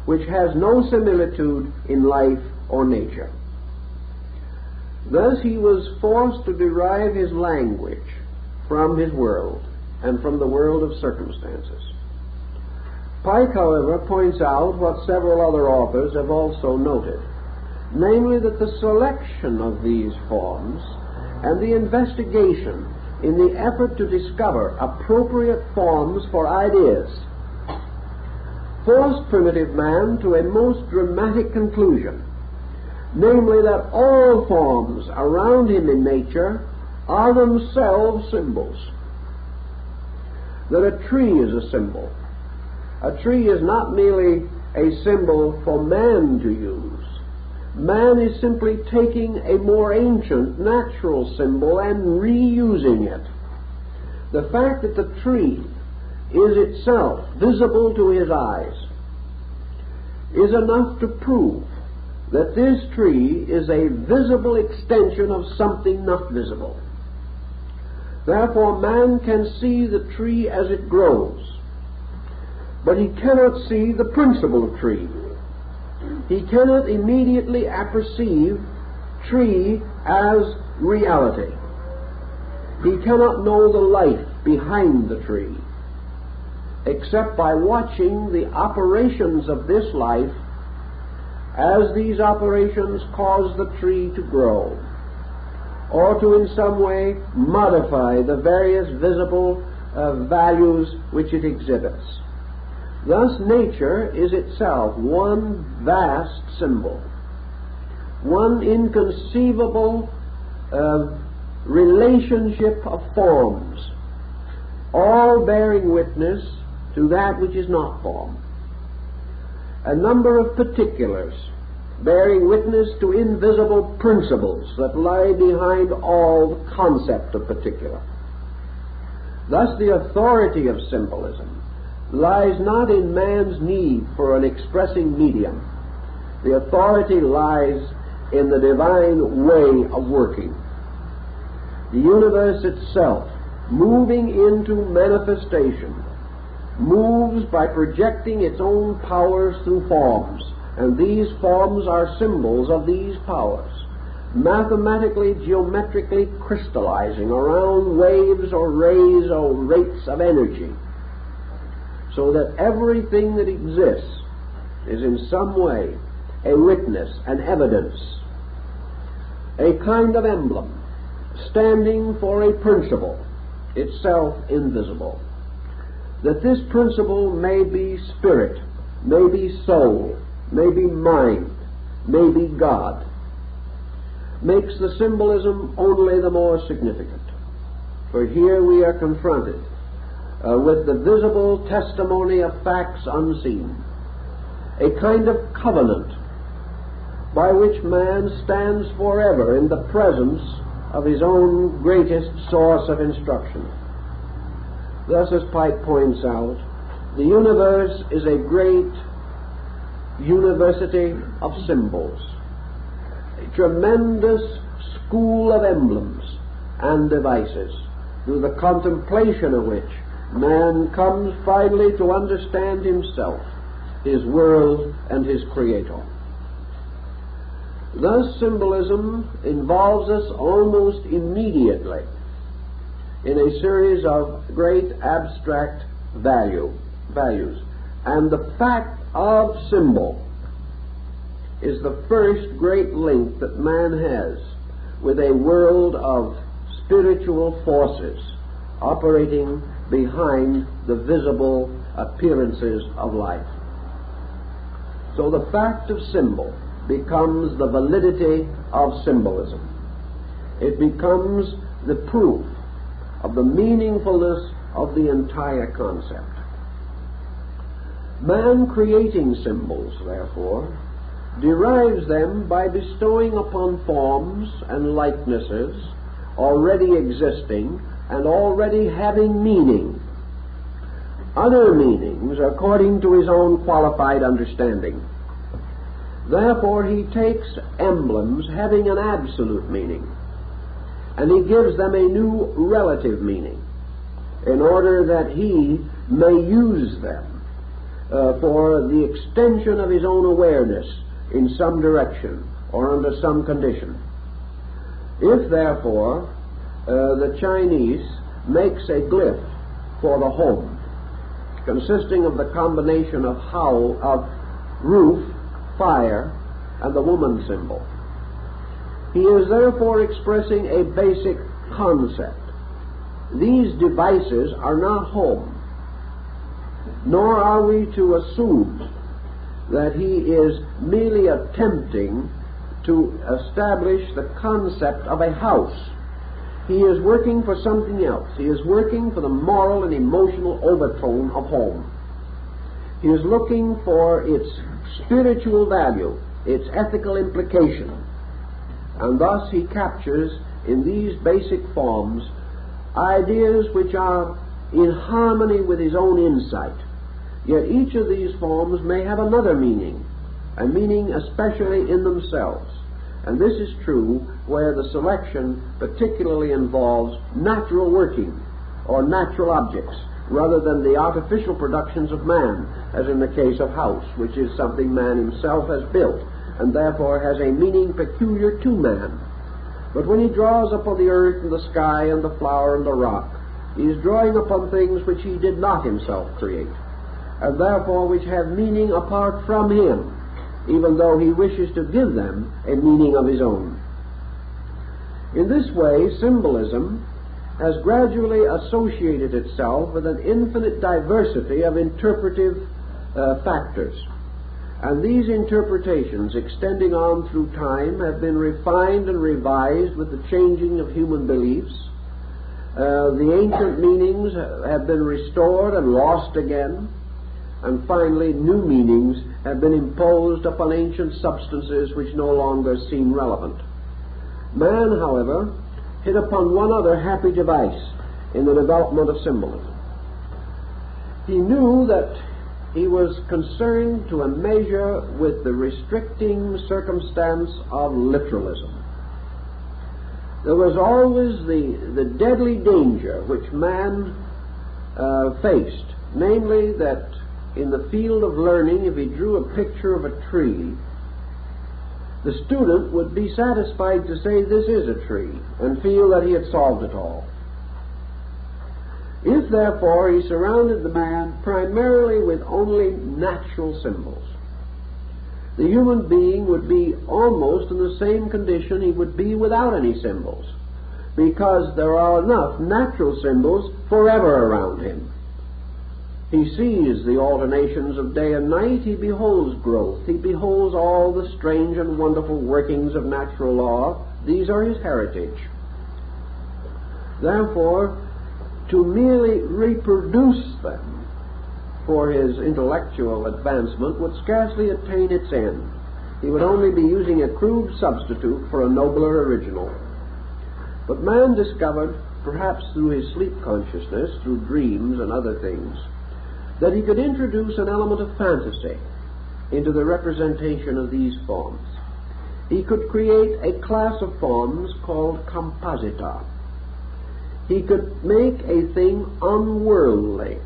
which has no similitude in life or nature. Thus he was forced to derive his language from his world and from the world of circumstances. Pike, however, points out what several other authors have also noted, namely that the selection of these forms and the investigation in the effort to discover appropriate forms for ideas forced primitive man to a most dramatic conclusion, namely that all forms around him in nature are themselves symbols. That a tree is a symbol. A tree is not merely a symbol for man to use. Man is simply taking a more ancient natural symbol and reusing it. The fact that the tree is itself visible to his eyes is enough to prove that this tree is a visible extension of something not visible. Therefore, man can see the tree as it grows, but he cannot see the principle of tree. He cannot immediately apperceive tree as reality. He cannot know the life behind the tree, except by watching the operations of this life as these operations cause the tree to grow, or to in some way modify the various visible values which it exhibits. Thus nature is itself one vast symbol, one inconceivable relationship of forms, all bearing witness to that which is not form. A number of particulars bearing witness to invisible principles that lie behind all the concept of particular. Thus the authority of symbolism lies not in man's need for an expressing medium. The authority lies in the divine way of working. The universe itself, moving into manifestation, moves by projecting its own powers through forms, and these forms are symbols of these powers, mathematically, geometrically crystallizing around waves or rays or rates of energy, so that everything that exists is in some way a witness, an evidence, a kind of emblem, standing for a principle, itself invisible. That this principle may be spirit, may be soul, may be mind, may be God, makes the symbolism only the more significant. For here we are confronted with the visible testimony of facts unseen, a kind of covenant by which man stands forever in the presence of his own greatest source of instruction. Thus, as Pike points out, the universe is a great university of symbols, a tremendous school of emblems and devices, through the contemplation of which man comes finally to understand himself, his world, and his Creator. Thus, symbolism involves us almost immediately in a series of great abstract values. And the fact of symbol is the first great link that man has with a world of spiritual forces operating behind the visible appearances of life. So the fact of symbol becomes the validity of symbolism. It becomes the proof of the meaningfulness of the entire concept. Man creating symbols, therefore, derives them by bestowing upon forms and likenesses already existing and already having meaning, other meanings according to his own qualified understanding. Therefore he takes emblems having an absolute meaning, and he gives them a new relative meaning in order that he may use them for the extension of his own awareness in some direction or under some condition. If, therefore, the Chinese makes a glyph for the home, consisting of the combination of roof, fire, and the woman symbol, he is therefore expressing a basic concept. These devices are not home, nor are we to assume that he is merely attempting to establish the concept of a house. He is working for something else. He is working for the moral and emotional overtone of home. He is looking for its spiritual value, its ethical implication, and thus he captures in these basic forms ideas which are in harmony with his own insight. Yet each of these forms may have another meaning, a meaning especially in themselves. And this is true where the selection particularly involves natural working or natural objects rather than the artificial productions of man, as in the case of house, which is something man himself has built and therefore has a meaning peculiar to man. But when he draws upon the earth and the sky and the flower and the rock, he is drawing upon things which he did not himself create, and therefore which have meaning apart from him, even though he wishes to give them a meaning of his own. In this way, symbolism has gradually associated itself with an infinite diversity of interpretive factors. And these interpretations, extending on through time, have been refined and revised with the changing of human beliefs. The ancient meanings have been restored and lost again, and finally new meanings have been imposed upon ancient substances which no longer seem relevant. Man, however, hit upon one other happy device in the development of symbolism. He knew that he was concerned to a measure with the restricting circumstance of literalism. There was always the deadly danger which man faced, namely that in the field of learning, if he drew a picture of a tree, the student would be satisfied to say this is a tree and feel that he had solved it all. If, therefore, he surrounded the man primarily with only natural symbols, the human being would be almost in the same condition he would be without any symbols, because there are enough natural symbols forever around him. He sees the alternations of day and night, he beholds growth, he beholds all the strange and wonderful workings of natural law. These are his heritage. Therefore, to merely reproduce them for his intellectual advancement would scarcely attain its end. He would only be using a crude substitute for a nobler original. But man discovered, perhaps through his sleep consciousness, through dreams and other things, that he could introduce an element of fantasy into the representation of these forms. He could create a class of forms called composita. He could make a thing unworldly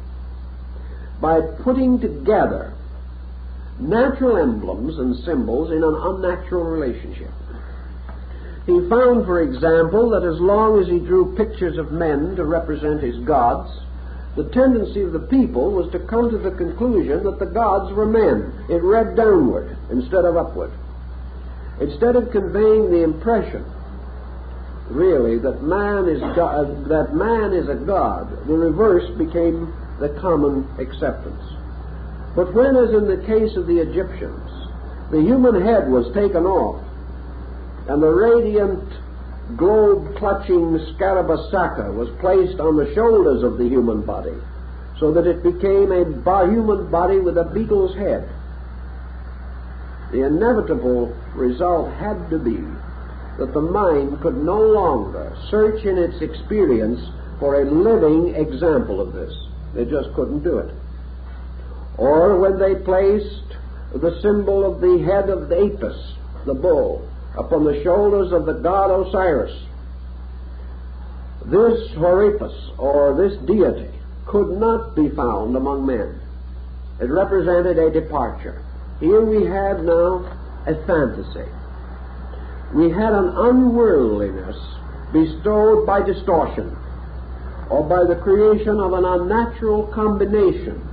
by putting together natural emblems and symbols in an unnatural relationship. He found, for example, that as long as he drew pictures of men to represent his gods, the tendency of the people was to come to the conclusion that the gods were men. It read downward instead of upward. Instead of conveying the impression really that man is a god, the reverse became the common acceptance. But when, as in the case of the Egyptians, the human head was taken off and the radiant globe-clutching scarabasaka was placed on the shoulders of the human body, so that it became a human body with a beetle's head, the inevitable result had to be that the mind could no longer search in its experience for a living example of this. They just couldn't do it. Or when they placed the symbol of the head of the Apis, the bull, upon the shoulders of the god Osiris, this Horipus, or this deity, could not be found among men. It represented a departure. Here we had now a fantasy. We had an unworldliness bestowed by distortion, or by the creation of an unnatural combination,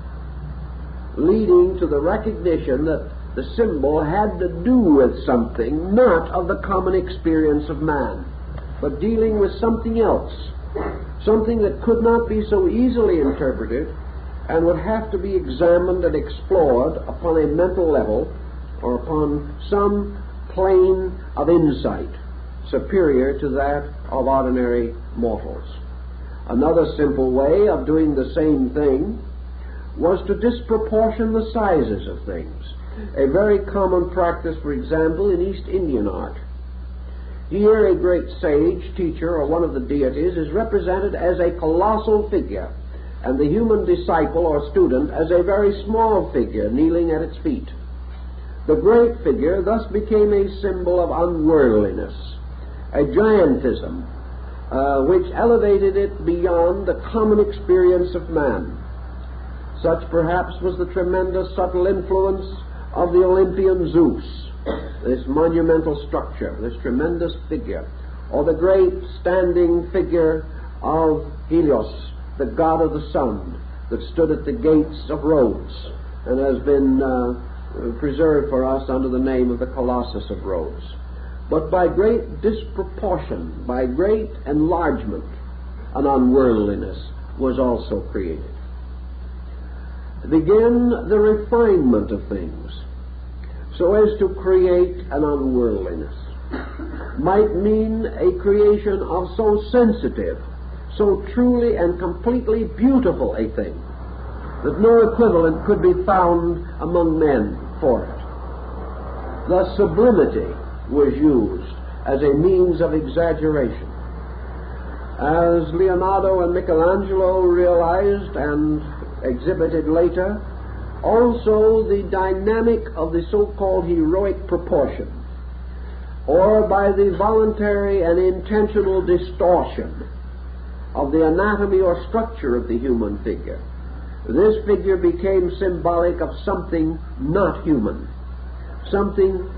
leading to the recognition that the symbol had to do with something not of the common experience of man, but dealing with something else, something that could not be so easily interpreted and would have to be examined and explored upon a mental level or upon some plane of insight superior to that of ordinary mortals. Another simple way of doing the same thing was to disproportion the sizes of things. A very common practice, for example, in East Indian art. Here a great sage, teacher, or one of the deities is represented as a colossal figure, and the human disciple or student as a very small figure kneeling at its feet. The great figure thus became a symbol of unworldliness, a giantism, which elevated it beyond the common experience of man. Such perhaps was the tremendous subtle influence of the Olympian Zeus, this monumental structure, this tremendous figure, or the great standing figure of Helios, the god of the sun, that stood at the gates of Rhodes and has been preserved for us under the name of the Colossus of Rhodes. But by great disproportion, by great enlargement, an unworldliness was also created. Began the refinement of things, so as to create an unworldliness. Might mean a creation of so sensitive, so truly and completely beautiful a thing, that no equivalent could be found among men for it. Thus sublimity was used as a means of exaggeration. As Leonardo and Michelangelo realized and exhibited later, also the dynamic of the so-called heroic proportion, or by the voluntary and intentional distortion of the anatomy or structure of the human figure, this figure became symbolic of something not human, something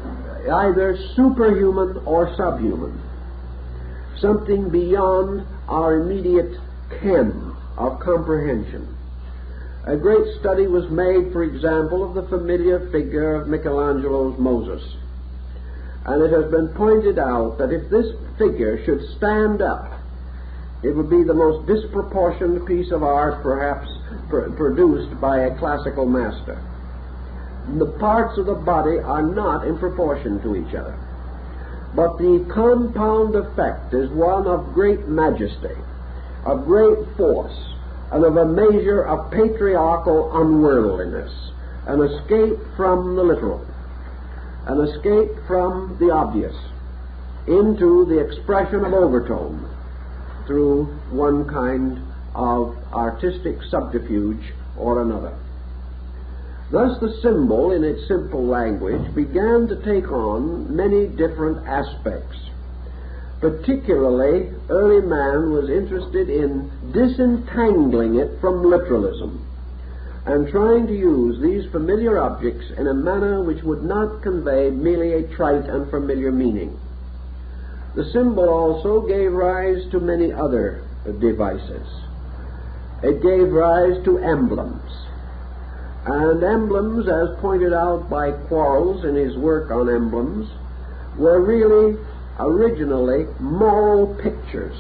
either superhuman or subhuman, something beyond our immediate ken of comprehension. A great study was made, for example, of the familiar figure of Michelangelo's Moses. And it has been pointed out that if this figure should stand up, it would be the most disproportioned piece of art perhaps produced by a classical master. The parts of the body are not in proportion to each other, but the compound effect is one of great majesty, of great force, and of a measure of patriarchal unworldliness, an escape from the literal, an escape from the obvious, into the expression of overtone through one kind of artistic subterfuge or another. Thus the symbol, in its simple language, began to take on many different aspects. Particularly, early man was interested in disentangling it from literalism and trying to use these familiar objects in a manner which would not convey merely a trite and familiar meaning. The symbol also gave rise to many other devices. It gave rise to emblems. And emblems, as pointed out by Quarles in his work on emblems, were really originally moral pictures.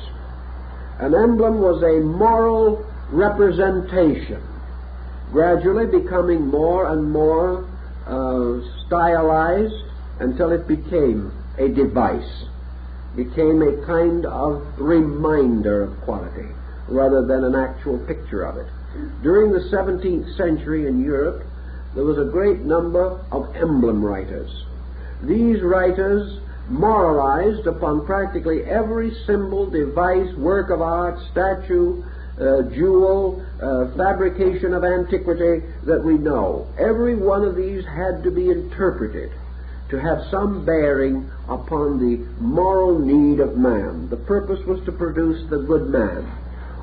An emblem was a moral representation, gradually becoming more and more stylized until it became a device, became a kind of reminder of quality rather than an actual picture of it. During the 17th century in Europe, there was a great number of emblem writers. These writers moralized upon practically every symbol, device, work of art, statue, jewel, fabrication of antiquity that we know. Every one of these had to be interpreted to have some bearing upon the moral need of man. The purpose was to produce the good man,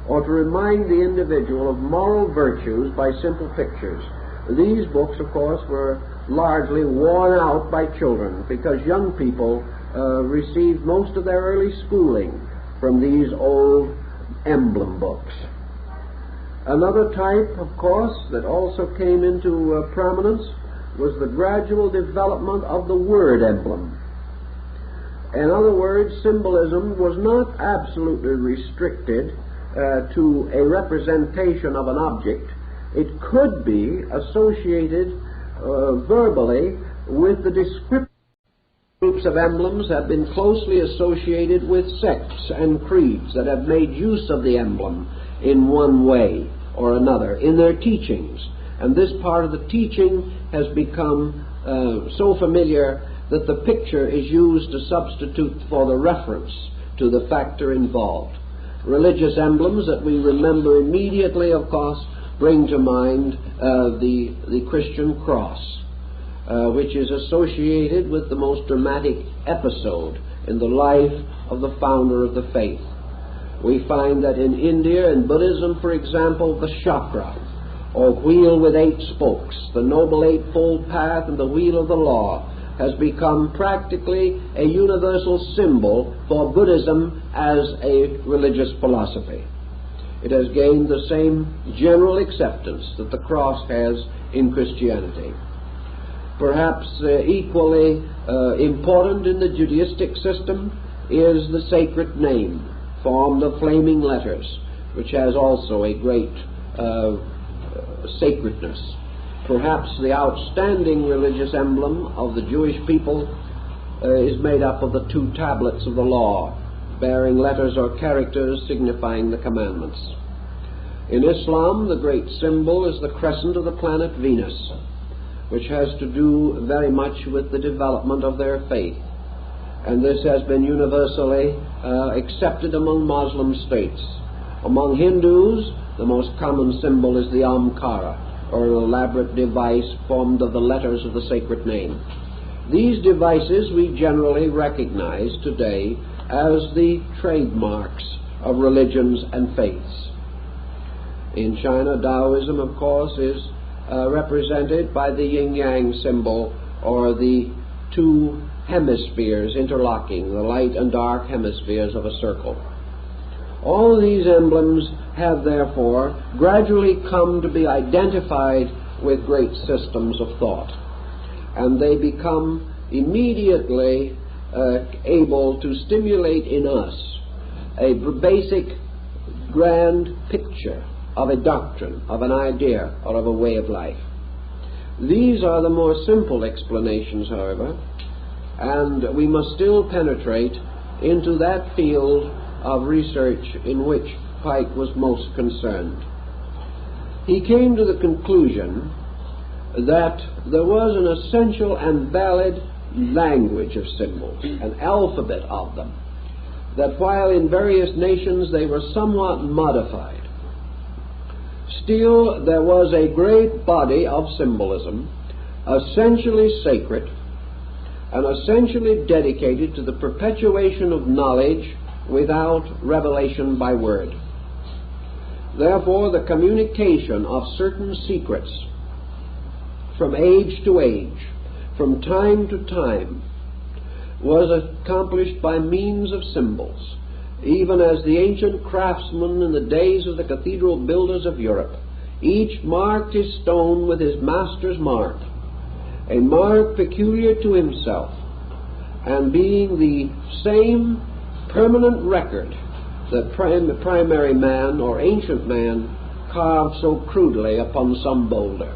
or to remind the individual of moral virtues by simple pictures. These books, of course, were largely worn out by children because young people received most of their early schooling from these old emblem books. Another type, of course, that also came into prominence was the gradual development of the word emblem. In other words, symbolism was not absolutely restricted to a representation of an object. It could be associated verbally with the description. Groups of emblems have been closely associated with sects and creeds that have made use of the emblem in one way or another in their teachings. And this part of the teaching has become so familiar that the picture is used to substitute for the reference to the factor involved. Religious emblems that we remember immediately, of course, bring to mind the Christian cross, which is associated with the most dramatic episode in the life of the founder of the faith. We find that in India, in Buddhism, for example, the chakra, or wheel with 8 spokes, the Noble Eightfold Path and the wheel of the law, has become practically a universal symbol for Buddhism as a religious philosophy. It has gained the same general acceptance that the cross has in Christianity. Perhaps equally important in the Judaistic system is the sacred name, formed of flaming letters, which has also a great sacredness. Perhaps the outstanding religious emblem of the Jewish people is made up of the 2 tablets of the law, bearing letters or characters signifying the commandments. In Islam, the great symbol is the crescent of the planet Venus, which has to do very much with the development of their faith. And this has been universally accepted among Muslim states. Among Hindus, the most common symbol is the Amkara, or an elaborate device formed of the letters of the sacred name. These devices we generally recognize today as the trademarks of religions and faiths. In China, Taoism, of course, is represented by the yin-yang symbol, or the two hemispheres interlocking, the light and dark hemispheres of a circle. All these emblems have therefore gradually come to be identified with great systems of thought, and they become immediately able to stimulate in us a basic grand picture of a doctrine, of an idea, or of a way of life. These are the more simple explanations, however, and we must still penetrate into that field of research in which Pike was most concerned. He came to the conclusion that there was an essential and valid language of symbols, an alphabet of them, that while in various nations they were somewhat modified, still there was a great body of symbolism, essentially sacred and essentially dedicated to the perpetuation of knowledge without revelation by word. Therefore, the communication of certain secrets from age to age, from time to time, was accomplished by means of symbols, even as the ancient craftsmen in the days of the cathedral builders of Europe each marked his stone with his master's mark, a mark peculiar to himself, and being the same permanent record that primary man or ancient man carved so crudely upon some boulder.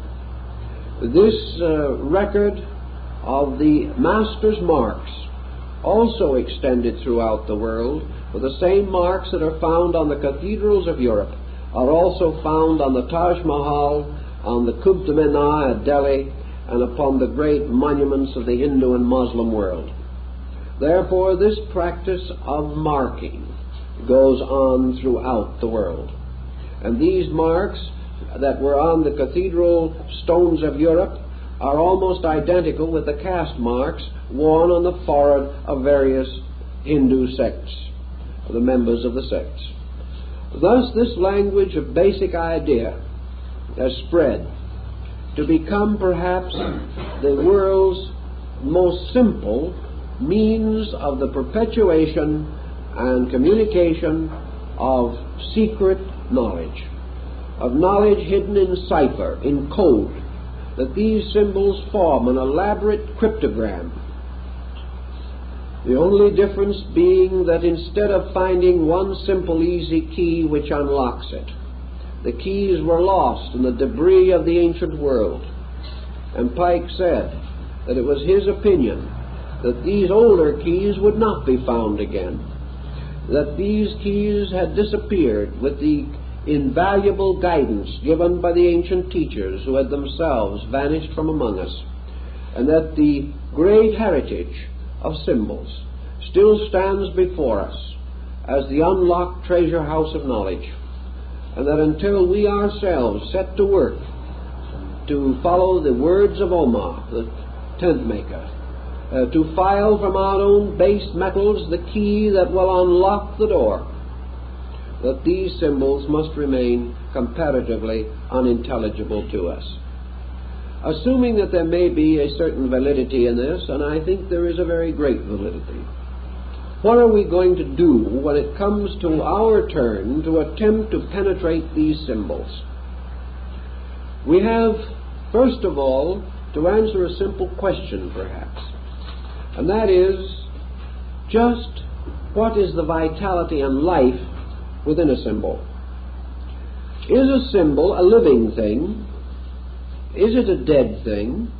This record of the master's marks also extended throughout the world, for the same marks that are found on the cathedrals of Europe are also found on the Taj Mahal, on the Qutb Minar at Delhi, and upon the great monuments of the Hindu and Muslim world. Therefore, this practice of marking goes on throughout the world. And these marks that were on the cathedral stones of Europe are almost identical with the caste marks worn on the forehead of various Hindu sects, the members of the sects. Thus, this language of basic idea has spread to become perhaps the world's most simple means of the perpetuation and communication of secret knowledge, of knowledge hidden in cipher, in code, that these symbols form an elaborate cryptogram. The only difference being that instead of finding one simple easy key which unlocks it, the keys were lost in the debris of the ancient world. And Pike said that it was his opinion that these older keys would not be found again, that these keys had disappeared with the invaluable guidance given by the ancient teachers who had themselves vanished from among us, and that the great heritage of symbols still stands before us as the unlocked treasure house of knowledge, and that until we ourselves set to work to follow the words of Omar, the tent maker, to file from our own base metals the key that will unlock the door, that these symbols must remain comparatively unintelligible to us. Assuming that there may be a certain validity in this, and I think there is a very great validity, what are we going to do when it comes to our turn to attempt to penetrate these symbols? We have, first of all, to answer a simple question perhaps, and that is, just what is the vitality and life within a symbol? Is a symbol a living thing? Is it a dead thing?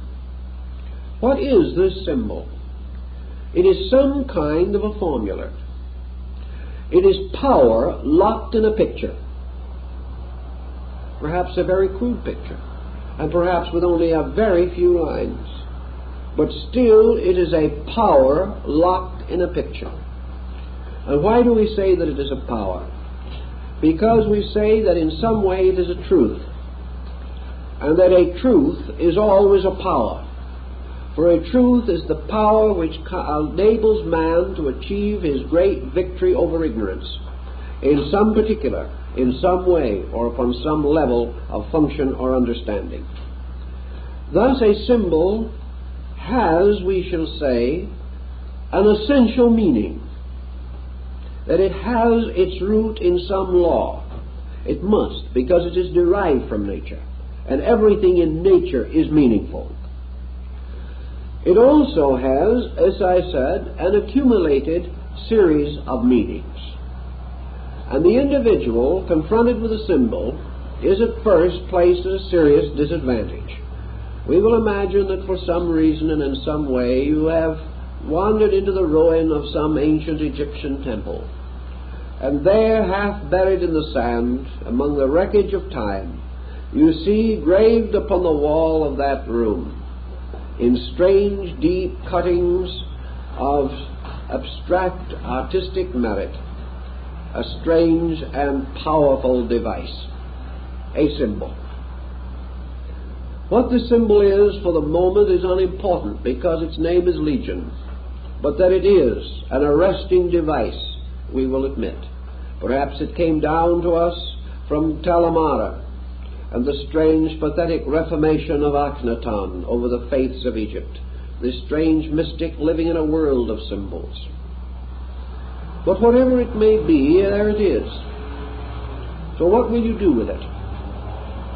What is this symbol? It is some kind of a formula. It is power locked in a picture. perhaps a very crude picture, and perhaps with only a very few lines. But still it is a power locked in a picture. And why do we say that it is a power? Because we say that in some way it is a truth, and that a truth is always a power. For a truth is the power which enables man to achieve his great victory over ignorance in some particular, in some way, or upon some level of function or understanding. Thus a symbol has, we shall say, an essential meaning, that it has its root in some law. It must, because it is derived from nature, and everything in nature is meaningful. It also has, as I said, an accumulated series of meanings. And the individual confronted with a symbol is at first placed at a serious disadvantage. We will imagine that for some reason and in some way you have wandered into the ruin of some ancient Egyptian temple, and there, half buried in the sand, among the wreckage of time, you see graved upon the wall of that room, in strange, deep cuttings of abstract artistic merit, a strange and powerful device, a symbol. What the symbol is for the moment is unimportant, because its name is Legion, but that it is an arresting device, we will admit. Perhaps it came down to us from Talamara and the strange, pathetic reformation of Akhenaton over the faiths of Egypt, this strange mystic living in a world of symbols. But whatever it may be, there it is. So what will you do with it?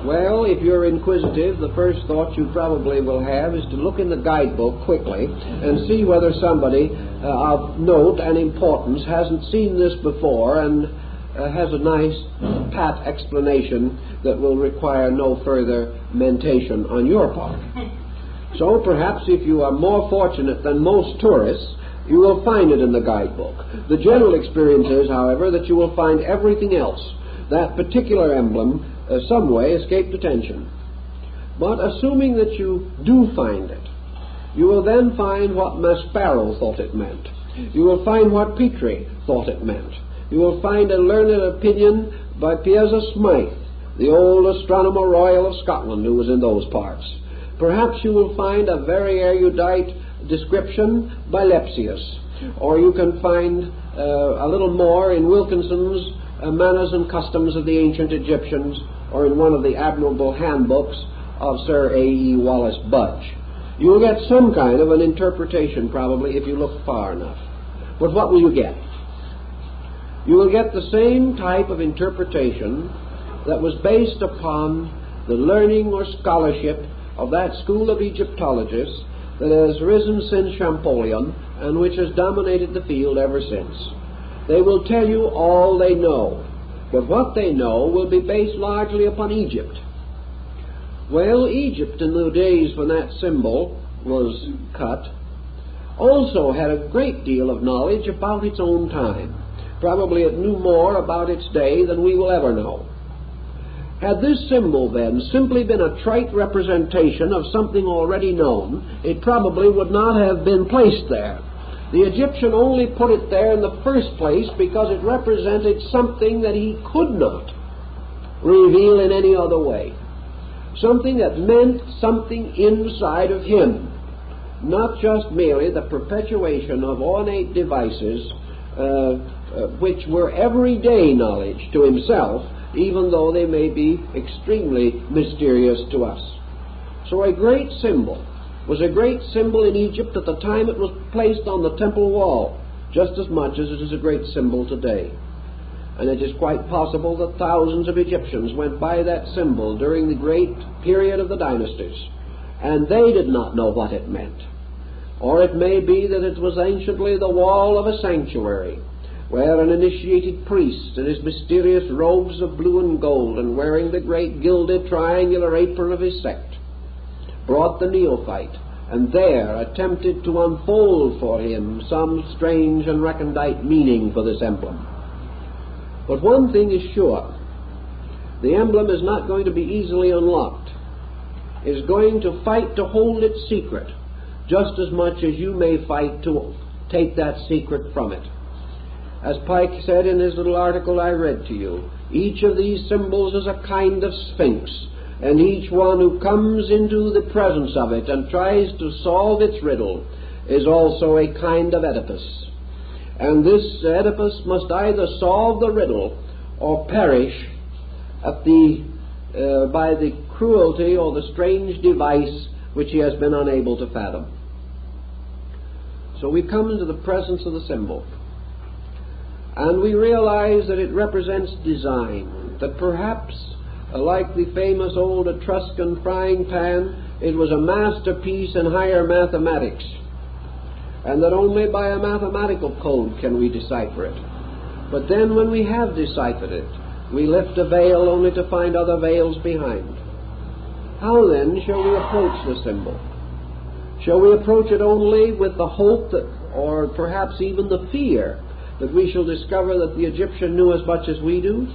Well, if you're inquisitive, the first thought you probably will have is to look in the guidebook quickly and see whether somebody of note and importance hasn't seen this before and has a nice pat explanation that will require no further mentation on your part. So perhaps if you are more fortunate than most tourists, you will find it in the guidebook. The general experience is, however, that you will find everything else. That particular emblem some way escaped attention. But assuming that you do find it, you will then find what Maspero thought it meant. You will find what Petrie thought it meant. You will find a learned opinion by Piazza Smythe, the old Astronomer Royal of Scotland, who was in those parts. Perhaps you will find a very erudite description by Lepsius, or you can find a little more in Wilkinson's Manners and Customs of the Ancient Egyptians, or in one of the admirable handbooks of Sir A.E. Wallace Budge. You will get some kind of an interpretation, probably, if you look far enough. But what will you get? You will get the same type of interpretation that was based upon the learning or scholarship of that school of Egyptologists that has risen since Champollion and which has dominated the field ever since. They will tell you all they know, but what they know will be based largely upon Egypt. Well, Egypt, in the days when that symbol was cut, also had a great deal of knowledge about its own time. Probably it knew more about its day than we will ever know. Had this symbol then simply been a trite representation of something already known, it probably would not have been placed there. The Egyptian only put it there in the first place because it represented something that he could not reveal in any other way. Something that meant something inside of him, not just merely the perpetuation of ornate devices which were everyday knowledge to himself, even though they may be extremely mysterious to us. So a great symbol was a great symbol in Egypt at the time it was placed on the temple wall, just as much as it is a great symbol today. And it is quite possible that thousands of Egyptians went by that symbol during the great period of the dynasties, and they did not know what it meant. Or it may be that it was anciently the wall of a sanctuary, where an initiated priest in his mysterious robes of blue and gold and wearing the great gilded triangular apron of his sect brought the neophyte, and there attempted to unfold for him some strange and recondite meaning for this emblem. But one thing is sure, The emblem is not going to be easily unlocked. It's going to fight to hold its secret, just as much as you may fight to take that secret from it. As Pike said in his little article I read to you, each of these symbols is a kind of sphinx, and each one who comes into the presence of it and tries to solve its riddle is also a kind of Oedipus. And this Oedipus must either solve the riddle or perish at by the cruelty or the strange device which he has been unable to fathom. So we come into the presence of the symbol, and we realize that it represents design, that perhaps, like the famous old Etruscan frying pan, it was a masterpiece in higher mathematics, and that only by a mathematical code can we decipher it. But then when we have deciphered it, we lift a veil only to find other veils behind. How then shall we approach the symbol? Shall we approach it only with the hope that, or perhaps even the fear, that we shall discover that the Egyptian knew as much as we do?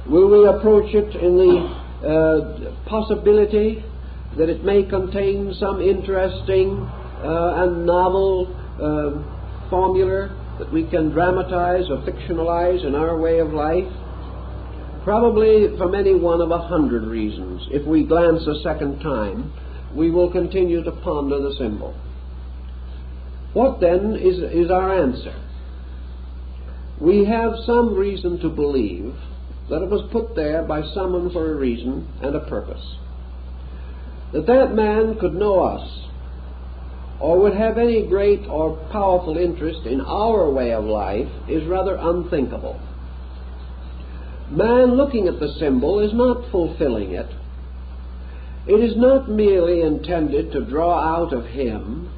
Will we approach it in the possibility that it may contain some interesting and novel formula that we can dramatize or fictionalize in our way of life? Probably from any one of 100 reasons. If we glance a second time, we will continue to ponder the symbol. What then is our answer? We have some reason to believe that it was put there by someone for a reason and a purpose. That man could know us, or would have any great or powerful interest in our way of life, is rather unthinkable. Man looking at the symbol is not fulfilling it. It is not merely intended to draw out of him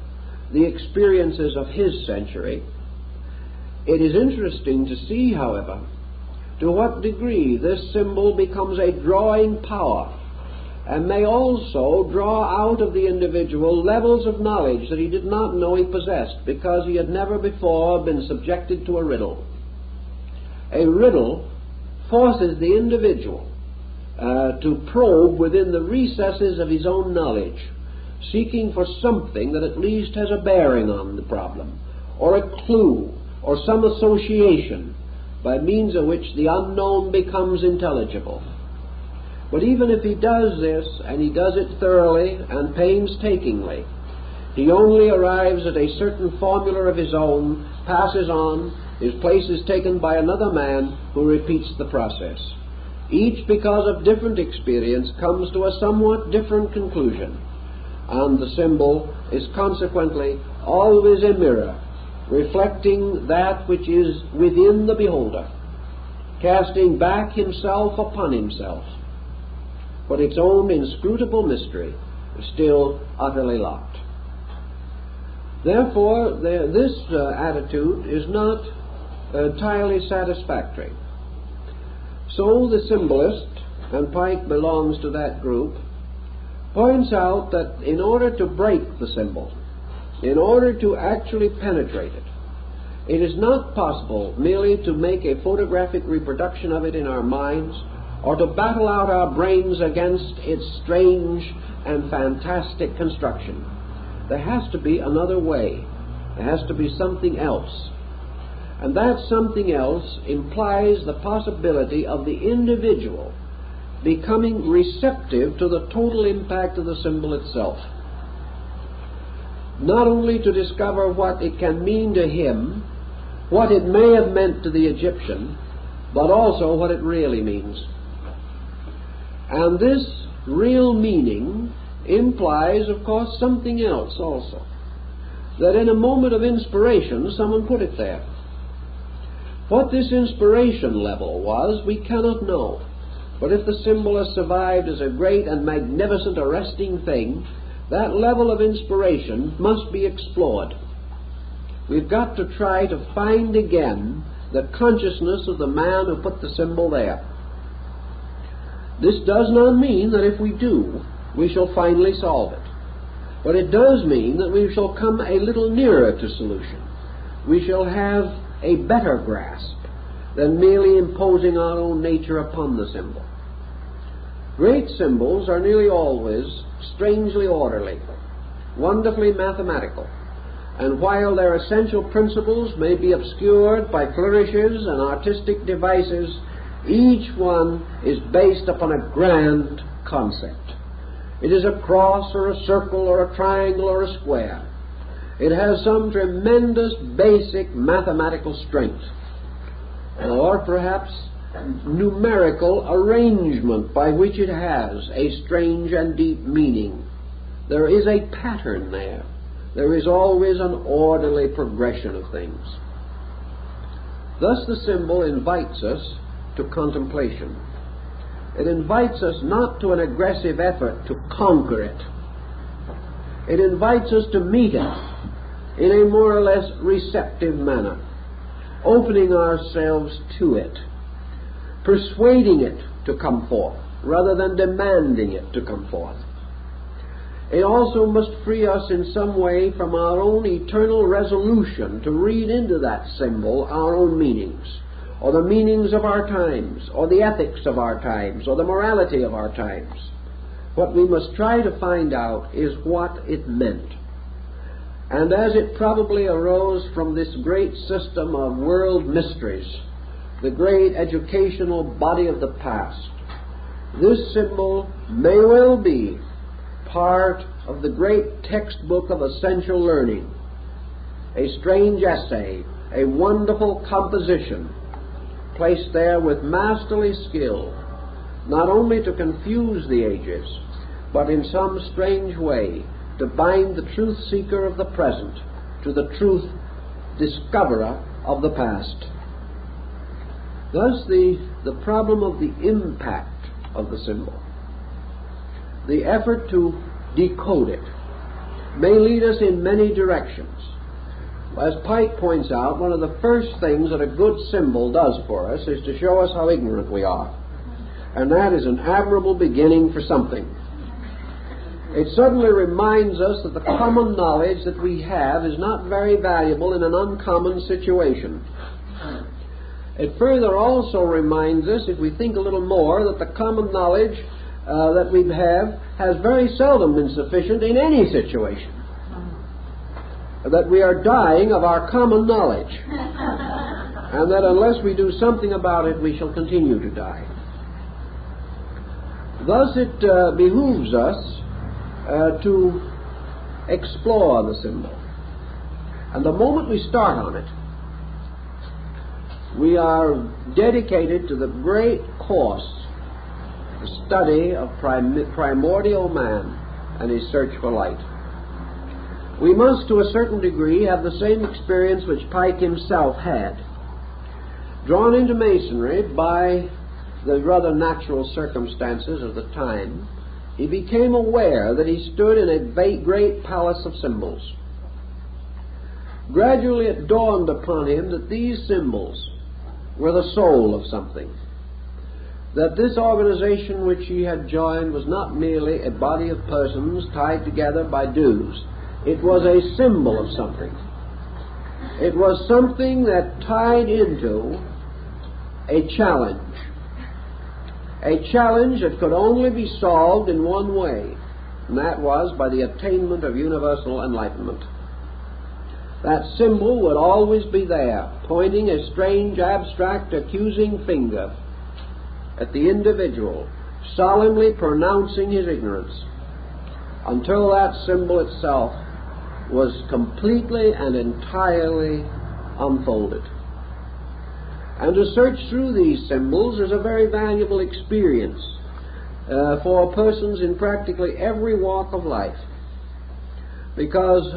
the experiences of his century. It is interesting to see, however, to what degree this symbol becomes a drawing power, and may also draw out of the individual levels of knowledge that he did not know he possessed, because he had never before been subjected to a riddle. A riddle forces the individual to probe within the recesses of his own knowledge, seeking for something that at least has a bearing on the problem, or a clue, or some association by means of which the unknown becomes intelligible. But even if he does this, and he does it thoroughly and painstakingly, he only arrives at a certain formula of his own, passes on, his place is taken by another man who repeats the process. Each, because of different experience, comes to a somewhat different conclusion, and the symbol is consequently always a mirror, reflecting that which is within the beholder, casting back himself upon himself. But its own inscrutable mystery is still utterly locked. Therefore, this attitude is not entirely satisfactory. So the symbolist, and Pike belongs to that group, points out that in order to break the symbol, in order to actually penetrate it, it is not possible merely to make a photographic reproduction of it in our minds, or to battle out our brains against its strange and fantastic construction. There has to be another way. There has to be something else. And that something else implies the possibility of the individual becoming receptive to the total impact of the symbol itself. Not only to discover what it can mean to him, what it may have meant to the Egyptian, but also what it really means. And this real meaning implies, of course, something else also. That in a moment of inspiration, someone put it there. What this inspiration level was, we cannot know. But if the symbol has survived as a great and magnificent arresting thing, that level of inspiration must be explored. We've got to try to find again the consciousness of the man who put the symbol there. This does not mean that if we do, we shall finally solve it. But it does mean that we shall come a little nearer to solution. We shall have a better grasp than merely imposing our own nature upon the symbol. Great symbols are nearly always strangely orderly, wonderfully mathematical, and while their essential principles may be obscured by flourishes and artistic devices, each one is based upon a grand concept. It is a cross or a circle or a triangle or a square. It has some tremendous basic mathematical strength, or perhaps numerical arrangement by which it has a strange and deep meaning. There is a pattern there. There is always an orderly progression of things. Thus the symbol invites us to contemplation. It invites us not to an aggressive effort to conquer it. It invites us to meet it in a more or less receptive manner, opening ourselves to it, persuading it to come forth rather than demanding it to come forth. It also must free us in some way from our own eternal resolution to read into that symbol our own meanings, or the meanings of our times, or the ethics of our times, or the morality of our times. What we must try to find out is what it meant. And as it probably arose from this great system of world mysteries, the great educational body of the past, this symbol may well be part of the great textbook of essential learning, a strange essay, a wonderful composition, placed there with masterly skill, not only to confuse the ages, but in some strange way to bind the truth seeker of the present to the truth discoverer of the past. Thus the problem of the impact of the symbol, the effort to decode it, may lead us in many directions. As Pike points out, one of the first things that a good symbol does for us is to show us how ignorant we are. And that is an admirable beginning for something. It suddenly reminds us that the common knowledge that we have is not very valuable in an uncommon situation. It further also reminds us, if we think a little more, that the common knowledge that we have has very seldom been sufficient in any situation. That we are dying of our common knowledge, and that unless we do something about it, we shall continue to die. Thus it behooves us to explore the symbol. And the moment we start on it, we are dedicated to the great course, the study of primordial man and his search for light. We must, to a certain degree, have the same experience which Pike himself had. Drawn into Masonry by the rather natural circumstances of the time, he became aware that he stood in a great palace of symbols. Gradually it dawned upon him that these symbols were the soul of something, that this organization which he had joined was not merely a body of persons tied together by dues. It was a symbol of something. It was something that tied into a challenge that could only be solved in one way, and that was by the attainment of universal enlightenment. That symbol would always be there, pointing a strange, abstract, accusing finger at the individual, solemnly pronouncing his ignorance, until that symbol itself was completely and entirely unfolded. And to search through these symbols is a very valuable experience for persons in practically every walk of life, because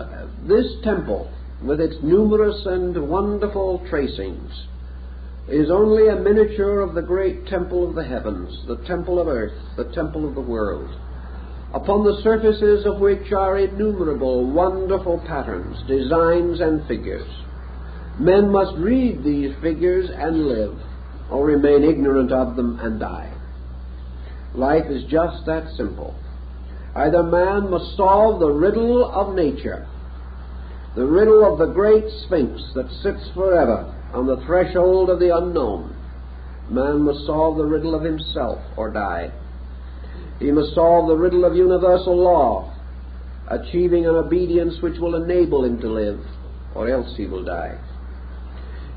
this temple, with its numerous and wonderful tracings, is only a miniature of the great temple of the heavens, the temple of earth, the temple of the world, upon the surfaces of which are innumerable wonderful patterns, designs, and figures. Men must read these figures and live, or remain ignorant of them and die. Life is just that simple. Either man must solve the riddle of nature, the riddle of the great Sphinx that sits forever on the threshold of the unknown. Man must solve the riddle of himself or die. He must solve the riddle of universal law, achieving an obedience which will enable him to live, or else he will die.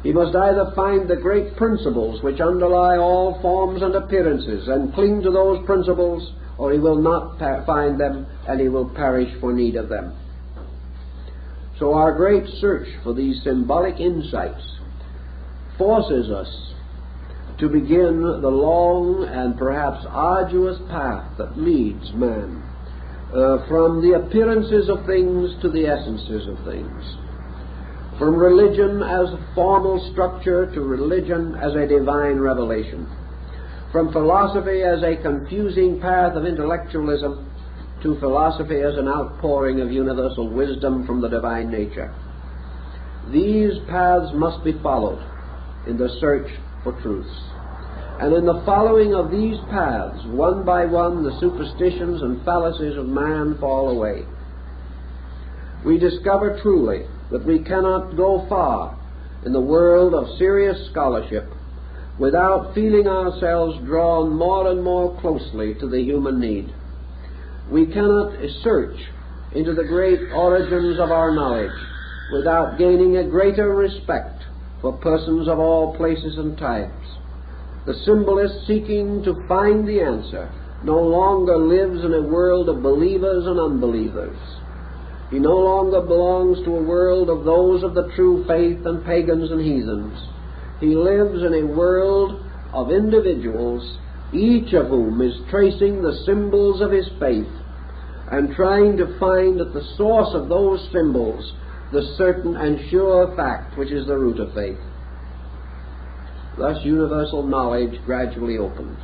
He must either find the great principles which underlie all forms and appearances and cling to those principles, or he will not find them and he will perish for need of them. So our great search for these symbolic insights forces us to begin the long and perhaps arduous path that leads man from the appearances of things to the essences of things, from religion as a formal structure to religion as a divine revelation, from philosophy as a confusing path of intellectualism to philosophy as an outpouring of universal wisdom from the divine nature. These paths must be followed in the search for truths. And in the following of these paths, one by one, the superstitions and fallacies of man fall away. We discover truly that we cannot go far in the world of serious scholarship without feeling ourselves drawn more and more closely to the human need. We cannot search into the great origins of our knowledge without gaining a greater respect for persons of all places and types. The symbolist, seeking to find the answer, no longer lives in a world of believers and unbelievers. He no longer belongs to a world of those of the true faith and pagans and heathens. He lives in a world of individuals, each of whom is tracing the symbols of his faith and trying to find at the source of those symbols the certain and sure fact which is the root of faith. Thus universal knowledge gradually opens.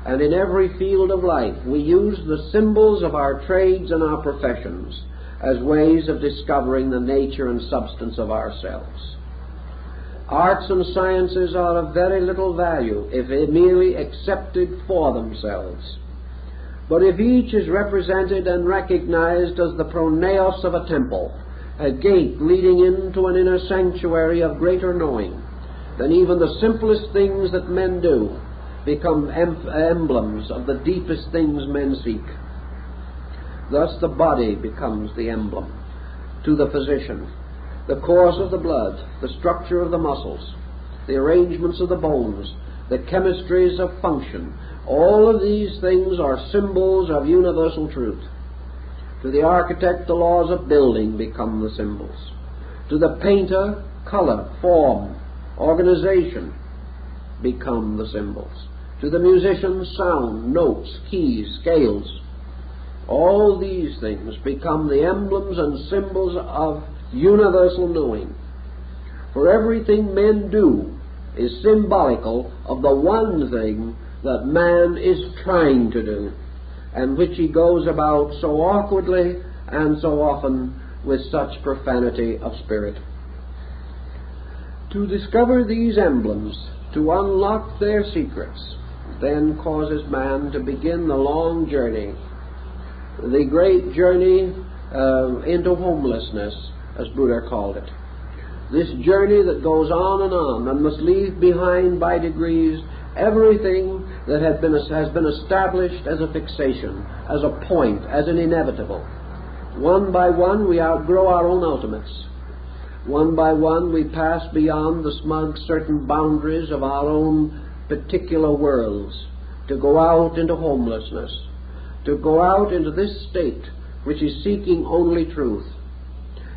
And in every field of life we use the symbols of our trades and our professions as ways of discovering the nature and substance of ourselves. Arts and sciences are of very little value if merely accepted for themselves. But if each is represented and recognized as the pronaos of a temple, a gate leading into an inner sanctuary of greater knowing, then even the simplest things that men do become emblems of the deepest things men seek. Thus the body becomes the emblem to the physician, the course of the blood, the structure of the muscles, the arrangements of the bones, the chemistries of function. All of these things are symbols of universal truth. To the architect, the laws of building become the symbols. To the painter, color, form, organization become the symbols. To the musician, sound, notes, keys, scales. All these things become the emblems and symbols of universal knowing. For everything men do is symbolical of the one thing that man is trying to do, and which he goes about so awkwardly and so often with such profanity of spirit. To discover these emblems, to unlock their secrets, then causes man to begin the long journey, the great journey into homelessness, as Buddha called it. This journey that goes on and must leave behind by degrees everything that has been established as a fixation, as a point, as an inevitable. One by one we outgrow our own ultimates. One by one we pass beyond the smug certain boundaries of our own particular worlds to go out into homelessness, to go out into this state which is seeking only truth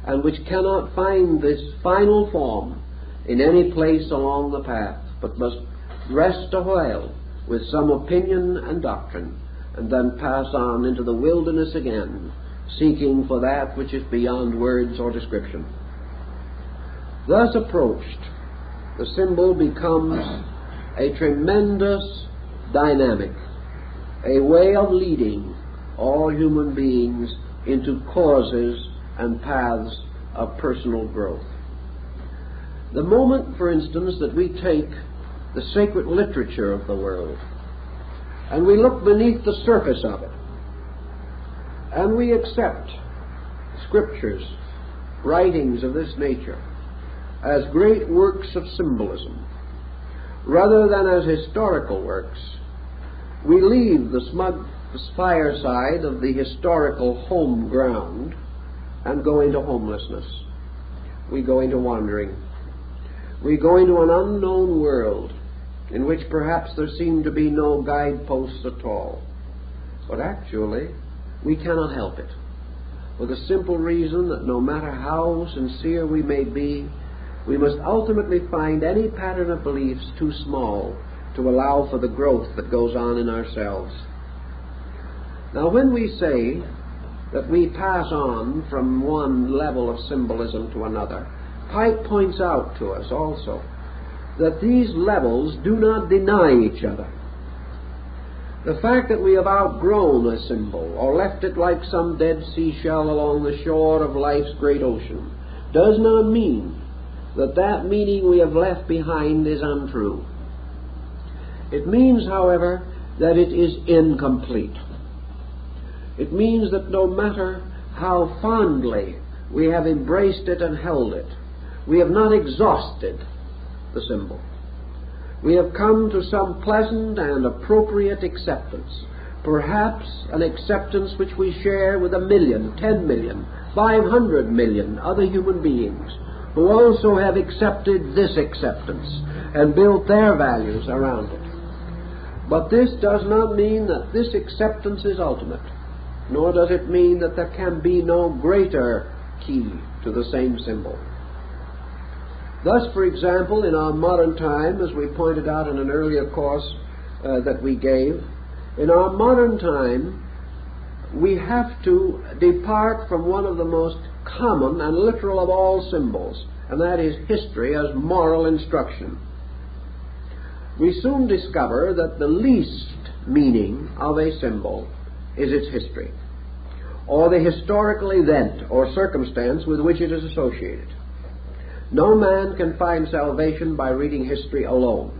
and which cannot find this final form in any place along the path, but must rest a while with some opinion and doctrine and then pass on into the wilderness again, seeking for that which is beyond words or description. Thus approached, the symbol becomes a tremendous dynamic, a way of leading all human beings into causes and paths of personal growth. The moment, for instance, that we take the sacred literature of the world and we look beneath the surface of it and we accept scriptures, writings of this nature, as great works of symbolism rather than as historical works, we leave the smug the fireside of the historical home ground and go into homelessness. We go into wandering. We go into an unknown world in which perhaps there seem to be no guideposts at all. But actually, we cannot help it, for the simple reason that no matter how sincere we may be, we must ultimately find any pattern of beliefs too small to allow for the growth that goes on in ourselves. Now, when we say that we pass on from one level of symbolism to another, Pike points out to us also that these levels do not deny each other. The fact that we have outgrown a symbol or left it like some dead seashell along the shore of life's great ocean does not mean that that meaning we have left behind is untrue. It means, however, that it is incomplete. It means that no matter how fondly we have embraced it and held it, we have not exhausted the symbol. We have come to some pleasant and appropriate acceptance, perhaps an acceptance which we share with 1 million, 10 million, 500 million other human beings who also have accepted this acceptance and built their values around it. But this does not mean that this acceptance is ultimate, nor does it mean that there can be no greater key to the same symbol. Thus, for example, in our modern time, as we pointed out in an earlier course that we gave, in our modern time, we have to depart from one of the most common and literal of all symbols, and that is history as moral instruction. We soon discover that the least meaning of a symbol is its history, or the historical event or circumstance with which it is associated. No man can find salvation by reading history alone.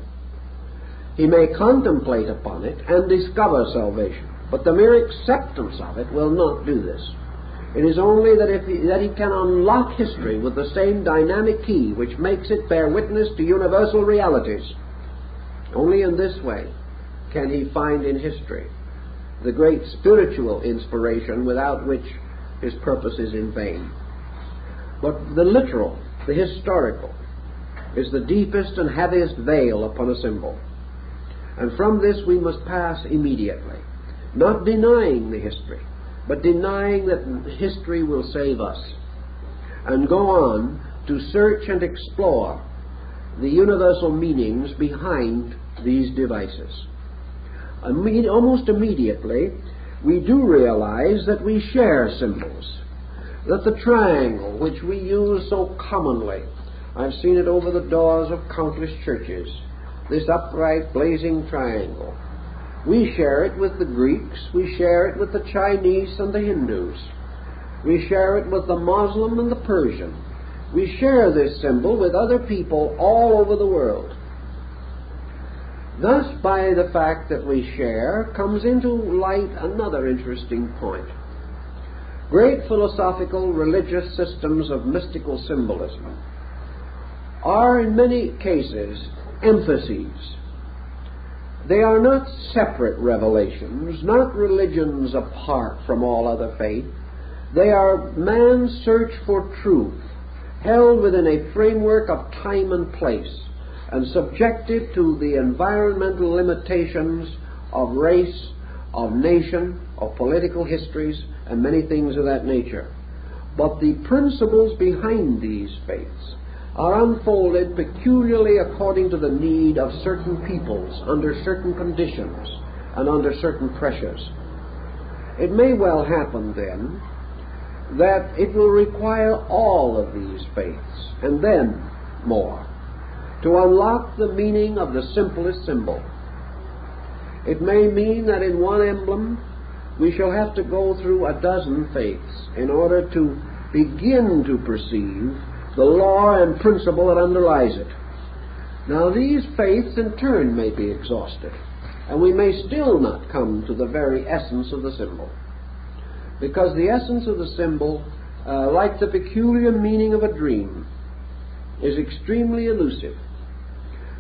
He may contemplate upon it and discover salvation, but the mere acceptance of it will not do this. It is only that he can unlock history with the same dynamic key which makes it bear witness to universal realities. Only in this way can he find in history the great spiritual inspiration without which his purpose is in vain. But the literal, the historical, is the deepest and heaviest veil upon a symbol. And from this we must pass immediately, not denying the history, but denying that history will save us, and go on to search and explore the universal meanings behind these devices. Almost immediately, we do realize that we share symbols, that the triangle, which we use so commonly, I've seen it over the doors of countless churches, this upright, blazing triangle. We share it with the Greeks, we share it with the Chinese and the Hindus, we share it with the Muslim and the Persian. We share this symbol with other people all over the world. Thus, by the fact that we share, comes into light another interesting point. Great philosophical, religious systems of mystical symbolism are in many cases emphases. They are not separate revelations, not religions apart from all other faith. They are man's search for truth, held within a framework of time and place, and subjected to the environmental limitations of race, of nation, of political histories, and many things of that nature. But the principles behind these faiths are unfolded peculiarly according to the need of certain peoples under certain conditions and under certain pressures. It may well happen then that it will require all of these faiths and then more to unlock the meaning of the simplest symbol. It may mean that in one emblem we shall have to go through a dozen faiths in order to begin to perceive the law and principle that underlies it. Now, these faiths in turn may be exhausted, and we may still not come to the very essence of the symbol, because the essence of the symbol, like the peculiar meaning of a dream, is extremely elusive.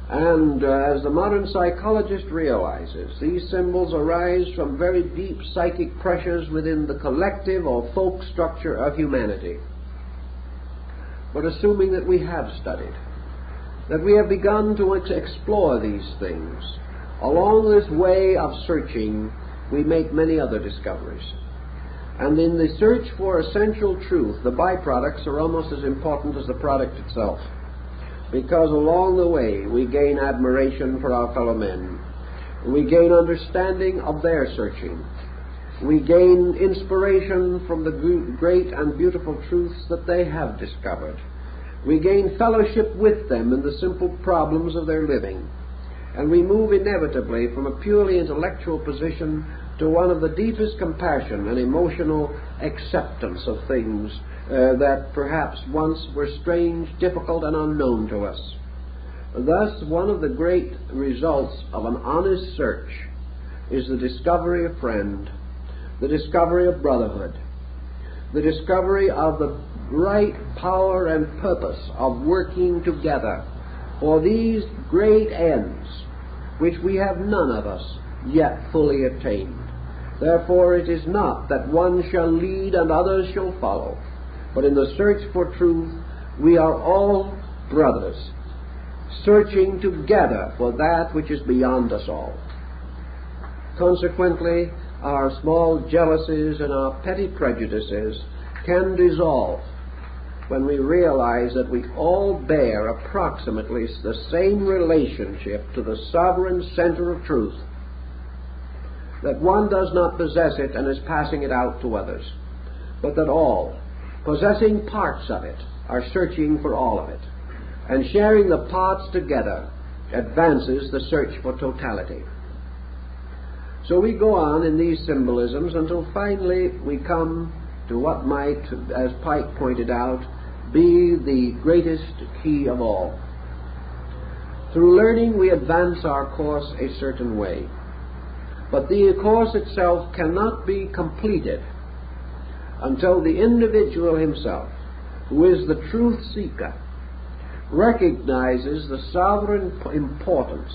And as the modern psychologist realizes, these symbols arise from very deep psychic pressures within the collective or folk structure of humanity. But assuming that we have studied, that we have begun to explore these things, along this way of searching, we make many other discoveries. And in the search for essential truth, the byproducts are almost as important as the product itself, because along the way we gain admiration for our fellow men. We gain understanding of their searching. We gain inspiration from the great and beautiful truths that they have discovered. We gain fellowship with them in the simple problems of their living. And we move inevitably from a purely intellectual position to one of the deepest compassion and emotional acceptance of things that perhaps once were strange, difficult, and unknown to us. Thus, one of the great results of an honest search is the discovery of friend, the discovery of brotherhood, the discovery of the right power and purpose of working together for these great ends, which we have none of us yet fully attained. Therefore it is not that one shall lead and others shall follow, but in the search for truth we are all brothers, searching together for that which is beyond us all. Consequently, our small jealousies and our petty prejudices can dissolve when we realize that we all bear approximately the same relationship to the sovereign center of truth, that one does not possess it and is passing it out to others, but that all, possessing parts of it, are searching for all of it, and sharing the parts together advances the search for totality. So we go on in these symbolisms until finally we come to what might, as Pike pointed out, be the greatest key of all. Through learning we advance our course a certain way, but the course itself cannot be completed until the individual himself, who is the truth seeker, recognizes the sovereign importance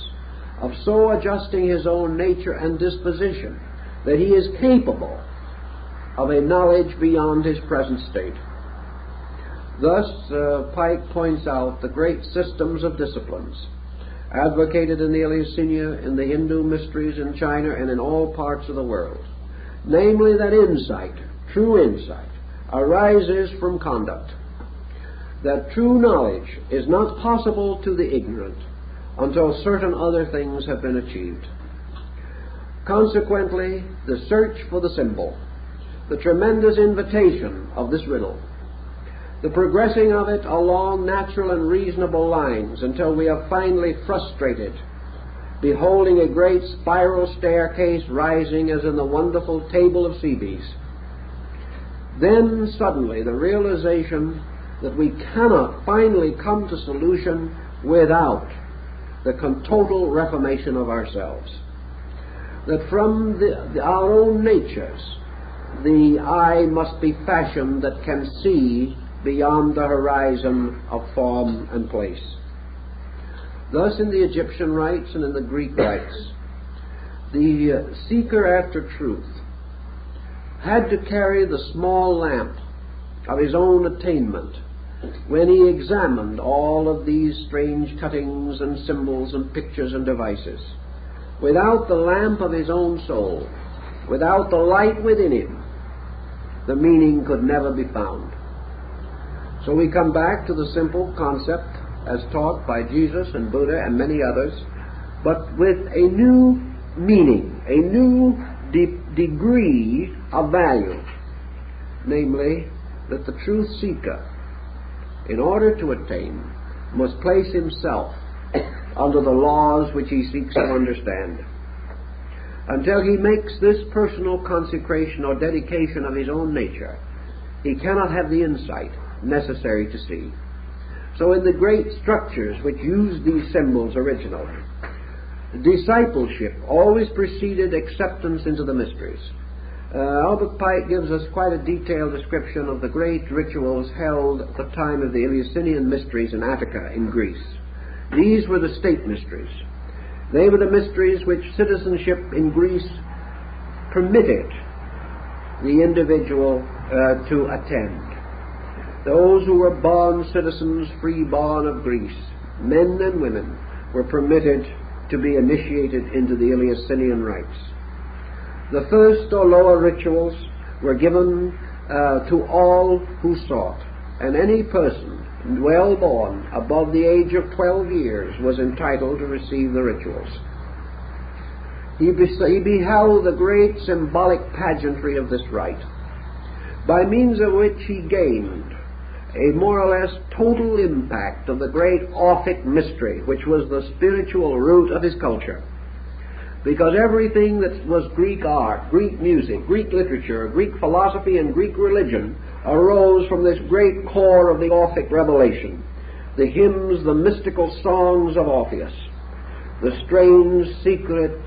of so adjusting his own nature and disposition that he is capable of a knowledge beyond his present state. Thus, Pike points out the great systems of disciplines advocated in the Eleusinian, in the Hindu mysteries in China, and in all parts of the world. Namely, that insight, true insight, arises from conduct. That true knowledge is not possible to the ignorant until certain other things have been achieved. Consequently, the search for the symbol, the tremendous invitation of this riddle, the progressing of it along natural and reasonable lines until we are finally frustrated, beholding a great spiral staircase rising as in the wonderful table of Cebes. Then suddenly the realization that we cannot finally come to solution without the total reformation of ourselves. That from our own natures, the eye must be fashioned that can see beyond the horizon of form and place. Thus in the Egyptian rites and in the Greek rites, the seeker after truth had to carry the small lamp of his own attainment when he examined all of these strange cuttings and symbols and pictures and devices. Without the lamp of his own soul, without the light within him, the meaning could never be found. So we come back to the simple concept as taught by Jesus and Buddha and many others, but with a new meaning, a new degree of value, namely that the truth seeker, in order to attain, must place himself under the laws which he seeks to understand. Until he makes this personal consecration or dedication of his own nature, he cannot have the insight necessary to see. So in the great structures which use these symbols originally, discipleship always preceded acceptance into the mysteries. Albert Pike gives us quite a detailed description of the great rituals held at the time of the Eleusinian mysteries in Attica in Greece. These were the state mysteries. They were the mysteries which citizenship in Greece permitted the individual to attend. Those who were born citizens, free-born of Greece, men and women, were permitted to be initiated into the Eleusinian rites. The first or lower rituals were given to all who sought, and any person well born above the age of 12 years was entitled to receive the rituals. He beheld the great symbolic pageantry of this rite, by means of which he gained a more or less total impact of the great Orphic mystery, which was the spiritual root of his culture. Because everything that was Greek art, Greek music, Greek literature, Greek philosophy, and Greek religion arose from this great core of the Orphic revelation. The hymns, the mystical songs of Orpheus, the strange, secret,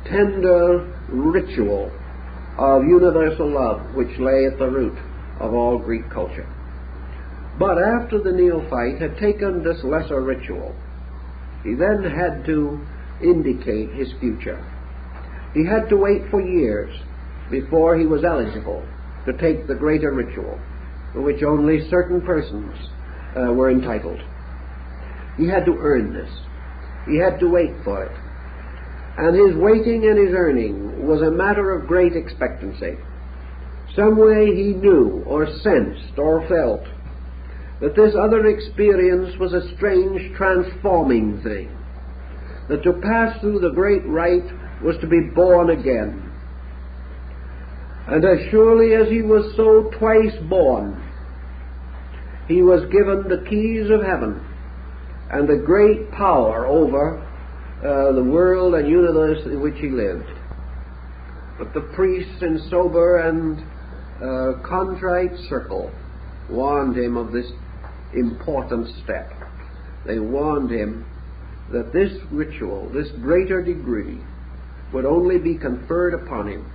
tender ritual of universal love which lay at the root of all Greek culture. But after the neophyte had taken this lesser ritual, he then had to indicate his future. He had to wait for years before he was eligible to take the greater ritual, for which only certain persons were entitled. He had to earn this. He had to wait for it. And his waiting and his earning was a matter of great expectancy. Some way he knew or sensed or felt that this other experience was a strange, transforming thing, that to pass through the great rite was to be born again. And as surely as he was so twice born, he was given the keys of heaven and the great power over the world and universe in which he lived. But the priests in sober and contrite circle warned him of this important step. They warned him that this ritual, this greater degree, would only be conferred upon him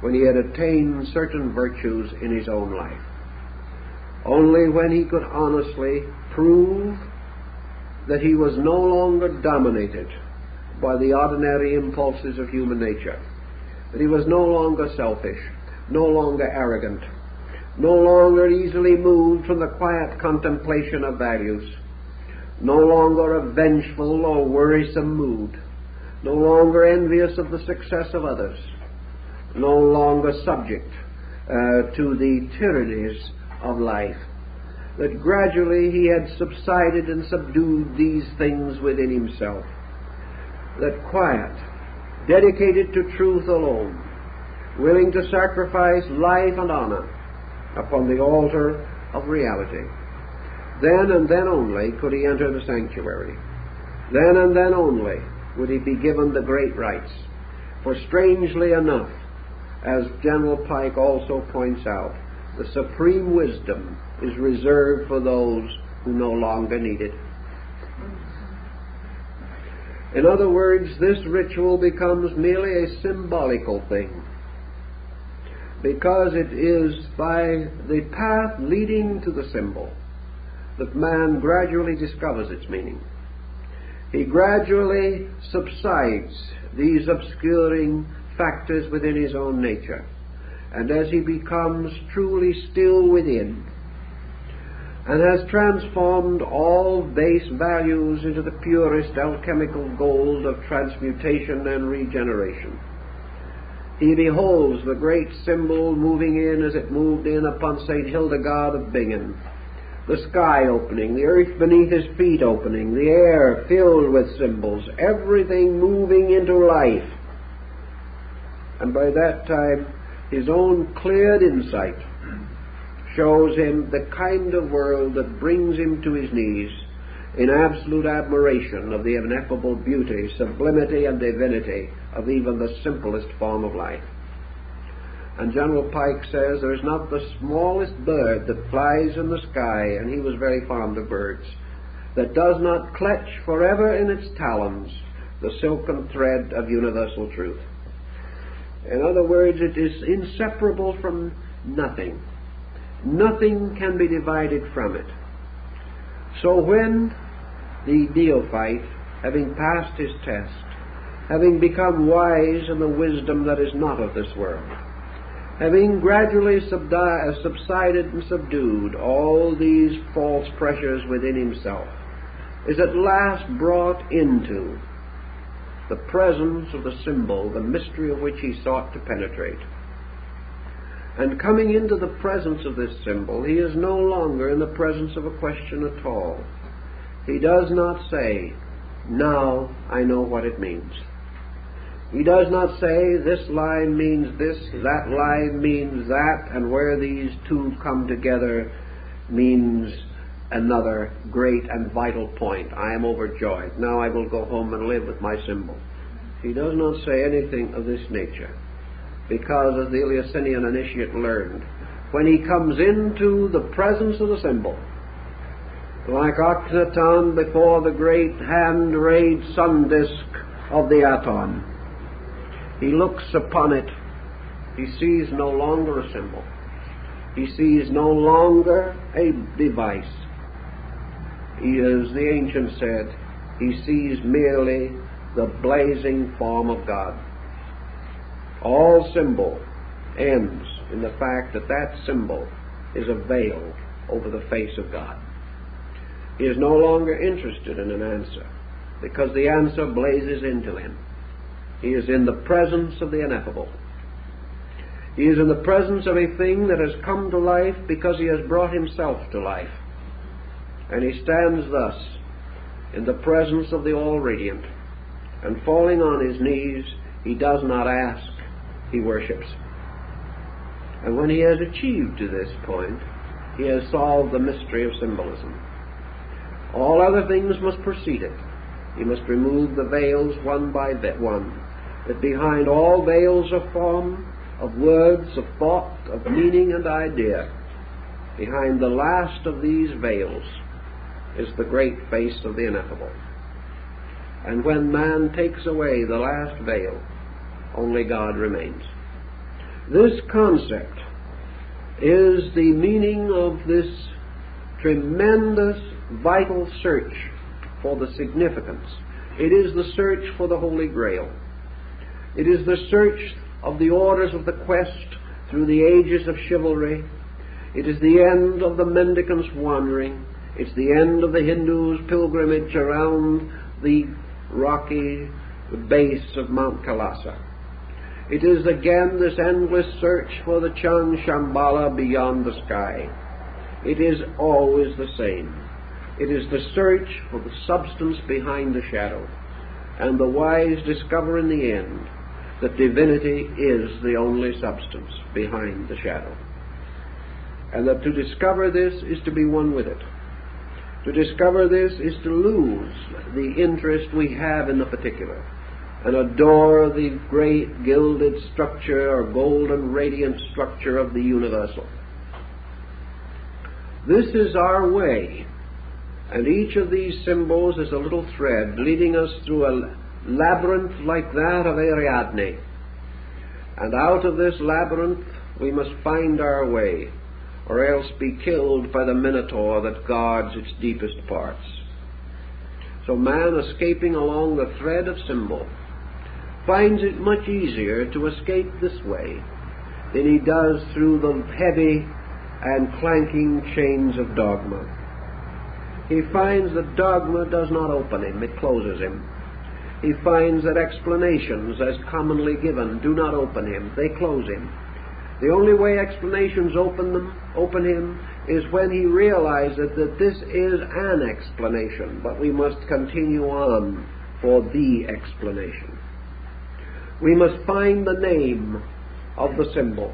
when he had attained certain virtues in his own life. Only when he could honestly prove that he was no longer dominated by the ordinary impulses of human nature, that he was no longer selfish, no longer arrogant, no longer easily moved from the quiet contemplation of values, no longer a vengeful or worrisome mood, no longer envious of the success of others, no longer subject to the tyrannies of life, that gradually he had subsided and subdued these things within himself, that quiet, dedicated to truth alone, willing to sacrifice life and honor upon the altar of reality, then and then only could he enter the sanctuary. Then and then only would he be given the great rites. For strangely enough, as General Pike also points out, the supreme wisdom is reserved for those who no longer need it. In other words, this ritual becomes merely a symbolical thing, because it is by the path leading to the symbol that man gradually discovers its meaning. He gradually subsides these obscuring factors within his own nature, and as he becomes truly still within, and has transformed all base values into the purest alchemical gold of transmutation and regeneration, he beholds the great symbol moving in as it moved in upon St. Hildegard of Bingen, the sky opening, the earth beneath his feet opening, the air filled with symbols, everything moving into life. And by that time, his own cleared insight shows him the kind of world that brings him to his knees in absolute admiration of the ineffable beauty, sublimity, and divinity of even the simplest form of life. And General Pike says there is not the smallest bird that flies in the sky, and he was very fond of birds, that does not clutch forever in its talons the silken thread of universal truth. In other words, it is inseparable from nothing. Nothing can be divided from it. So when the neophyte, having passed his test, having become wise in the wisdom that is not of this world, having gradually subsided and subdued all these false pressures within himself, is at last brought into the presence of the symbol, the mystery of which he sought to penetrate. And coming into the presence of this symbol, he is no longer in the presence of a question at all. He does not say, "Now I know what it means." He does not say, "This line means this, that line means that, and where these two come together means another great and vital point. I am overjoyed. Now I will go home and live with my symbol." He does not say anything of this nature, because, as the Eleusinian initiate learned, when he comes into the presence of the symbol, like Akhenaton before the great hand-rayed sun disk of the Aton, he looks upon it. He sees no longer a symbol. He sees no longer a device. He, as the ancient said, he sees merely the blazing form of God. All symbol ends in the fact that that symbol is a veil over the face of God. He is no longer interested in an answer, because the answer blazes into him. He is in the presence of the ineffable. He is in the presence of a thing that has come to life because he has brought himself to life. And he stands thus in the presence of the All-Radiant, and falling on his knees, he does not ask, he worships. And when he has achieved to this point, he has solved the mystery of symbolism. All other things must precede it. He must remove the veils one by one, that behind all veils of form, of words, of thought, of meaning and idea, behind the last of these veils is the great face of the ineffable. And when man takes away the last veil, only God remains. This concept is the meaning of this tremendous, vital search for the significance. It is the search for the Holy Grail. It is the search of the orders of the quest through the ages of chivalry. It is the end of the mendicant's wandering. It's the end of the Hindu's pilgrimage around the rocky base of Mount Kailasa. It is again this endless search for the Chang Shambhala beyond the sky. It is always the same. It is the search for the substance behind the shadow, and the wise discover in the end that divinity is the only substance behind the shadow, and that to discover this is to be one with it. To discover this is to lose the interest we have in the particular, and adore the great gilded structure or golden radiant structure of the universal. This is our way, and each of these symbols is a little thread leading us through a labyrinth like that of Ariadne. And out of this labyrinth we must find our way, or else be killed by the minotaur that guards its deepest parts. So man, escaping along the thread of symbol, finds it much easier to escape this way than he does through the heavy and clanking chains of dogma. He finds that dogma does not open him, it closes him. He finds that explanations, as commonly given, do not open him, they close him. The only way explanations open him is when he realizes that this is an explanation, but we must continue on for the explanation. We must find the name of the symbol,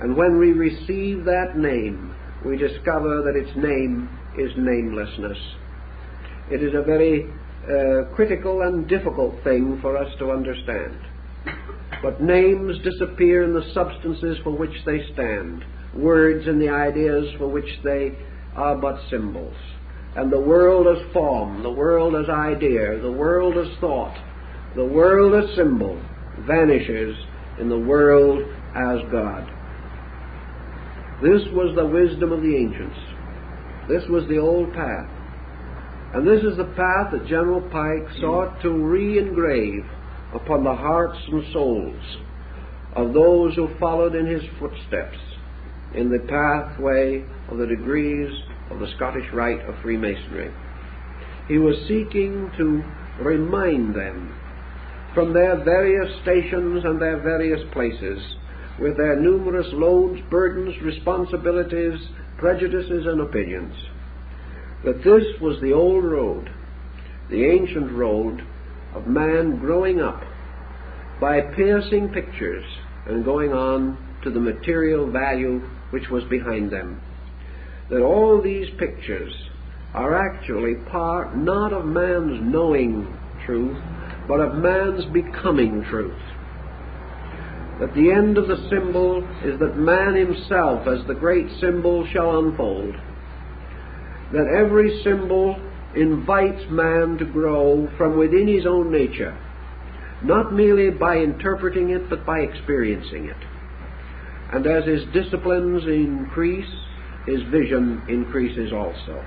and when we receive that name, we discover that its name is namelessness. It is a very critical and difficult thing for us to understand. But names disappear in the substances for which they stand, words in the ideas for which they are but symbols. And the world as form, the world as idea, the world as thought, the world as symbol vanishes in the world as God. This was the wisdom of the ancients. This was the old path. And this is the path that General Pike sought to re-engrave upon the hearts and souls of those who followed in his footsteps in the pathway of the degrees of the Scottish Rite of Freemasonry. He was seeking to remind them from their various stations and their various places, with their numerous loads, burdens, responsibilities, prejudices, and opinions, that this was the old road, the ancient road of man growing up by piercing pictures and going on to the material value which was behind them. That all these pictures are actually part not of man's knowing truth, but of man's becoming truth. That the end of the symbol is that man himself, as the great symbol, shall unfold. That every symbol invites man to grow from within his own nature, not merely by interpreting it, but by experiencing it. And as his disciplines increase, his vision increases also.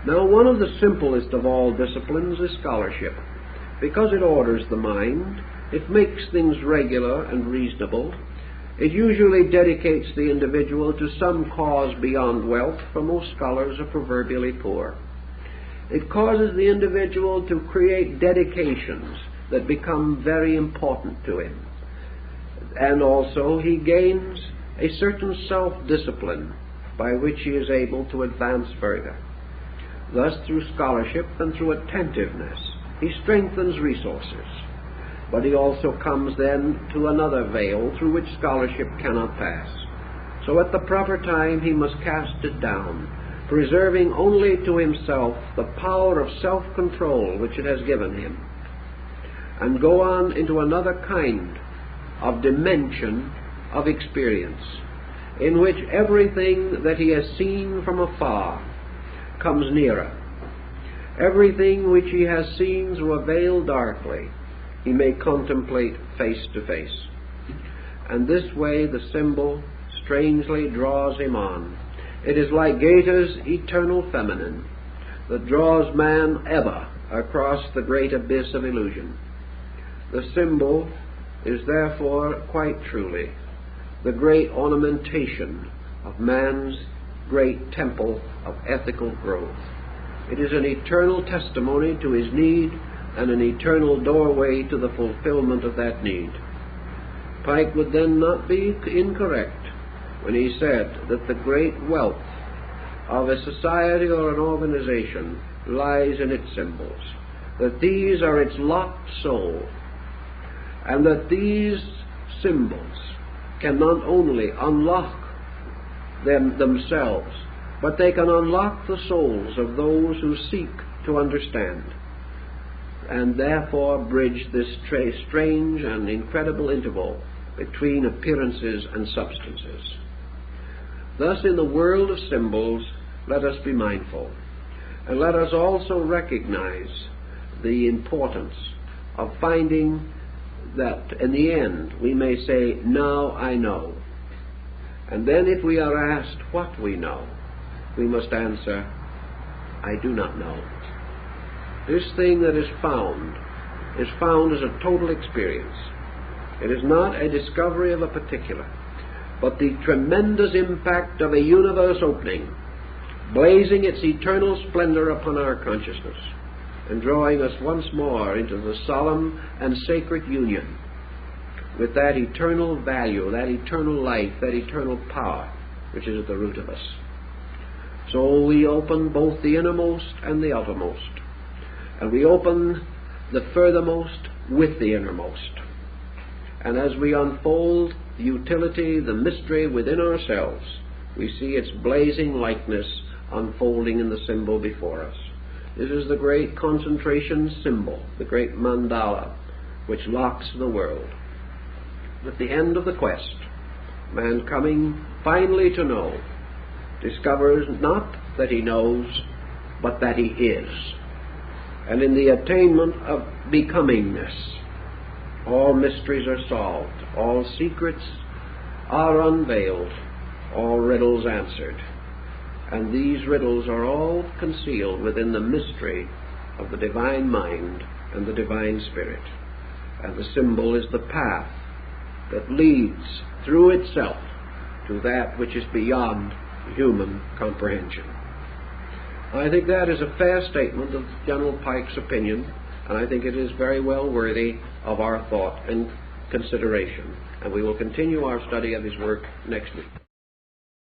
Now, one of the simplest of all disciplines is scholarship, because it orders the mind, it makes things regular and reasonable, it usually dedicates the individual to some cause beyond wealth, for most scholars are proverbially poor. It causes the individual to create dedications that become very important to him. And also he gains a certain self-discipline by which he is able to advance further. Thus, through scholarship and through attentiveness, he strengthens resources. But he also comes then to another veil through which scholarship cannot pass. So at the proper time he must cast it down, preserving only to himself the power of self-control which it has given him, and go on into another kind of dimension of experience, in which everything that he has seen from afar comes nearer. Everything which he has seen through a veil darkly, he may contemplate face to face. And this way the symbol strangely draws him on. It is like Goethe's eternal feminine that draws man ever across the great abyss of illusion. The symbol is therefore quite truly the great ornamentation of man's great temple of ethical growth. It is an eternal testimony to his need and an eternal doorway to the fulfillment of that need. Pike would then not be incorrect when he said that the great wealth of a society or an organization lies in its symbols, that these are its locked soul, and that these symbols can not only unlock them themselves, but they can unlock the souls of those who seek to understand, and therefore bridge this strange and incredible interval between appearances and substances. Thus, in the world of symbols, let us be mindful, and let us also recognize the importance of finding that in the end we may say, now I know. And then if we are asked what we know, we must answer, I do not know. This thing that is found as a total experience. It is not a discovery of a particular, but the tremendous impact of a universe opening, blazing its eternal splendor upon our consciousness, and drawing us once more into the solemn and sacred union with that eternal value, that eternal life, that eternal power which is at the root of us. So we open both the innermost and the outermost, and we open the furthermost with the innermost. And as we unfold the utility, the mystery within ourselves, we see its blazing likeness unfolding in the symbol before us. This is the great concentration symbol, the great mandala, which locks the world. At the end of the quest, man coming finally to know, discovers not that he knows, but that he is. And in the attainment of becomingness, all mysteries are solved, all secrets are unveiled, all riddles answered. And these riddles are all concealed within the mystery of the divine mind and the divine spirit. And the symbol is the path that leads through itself to that which is beyond human comprehension. I think that is a fair statement of General Pike's opinion, and I think it is very well worthy of our thought and consideration. And we will continue our study of his work next week.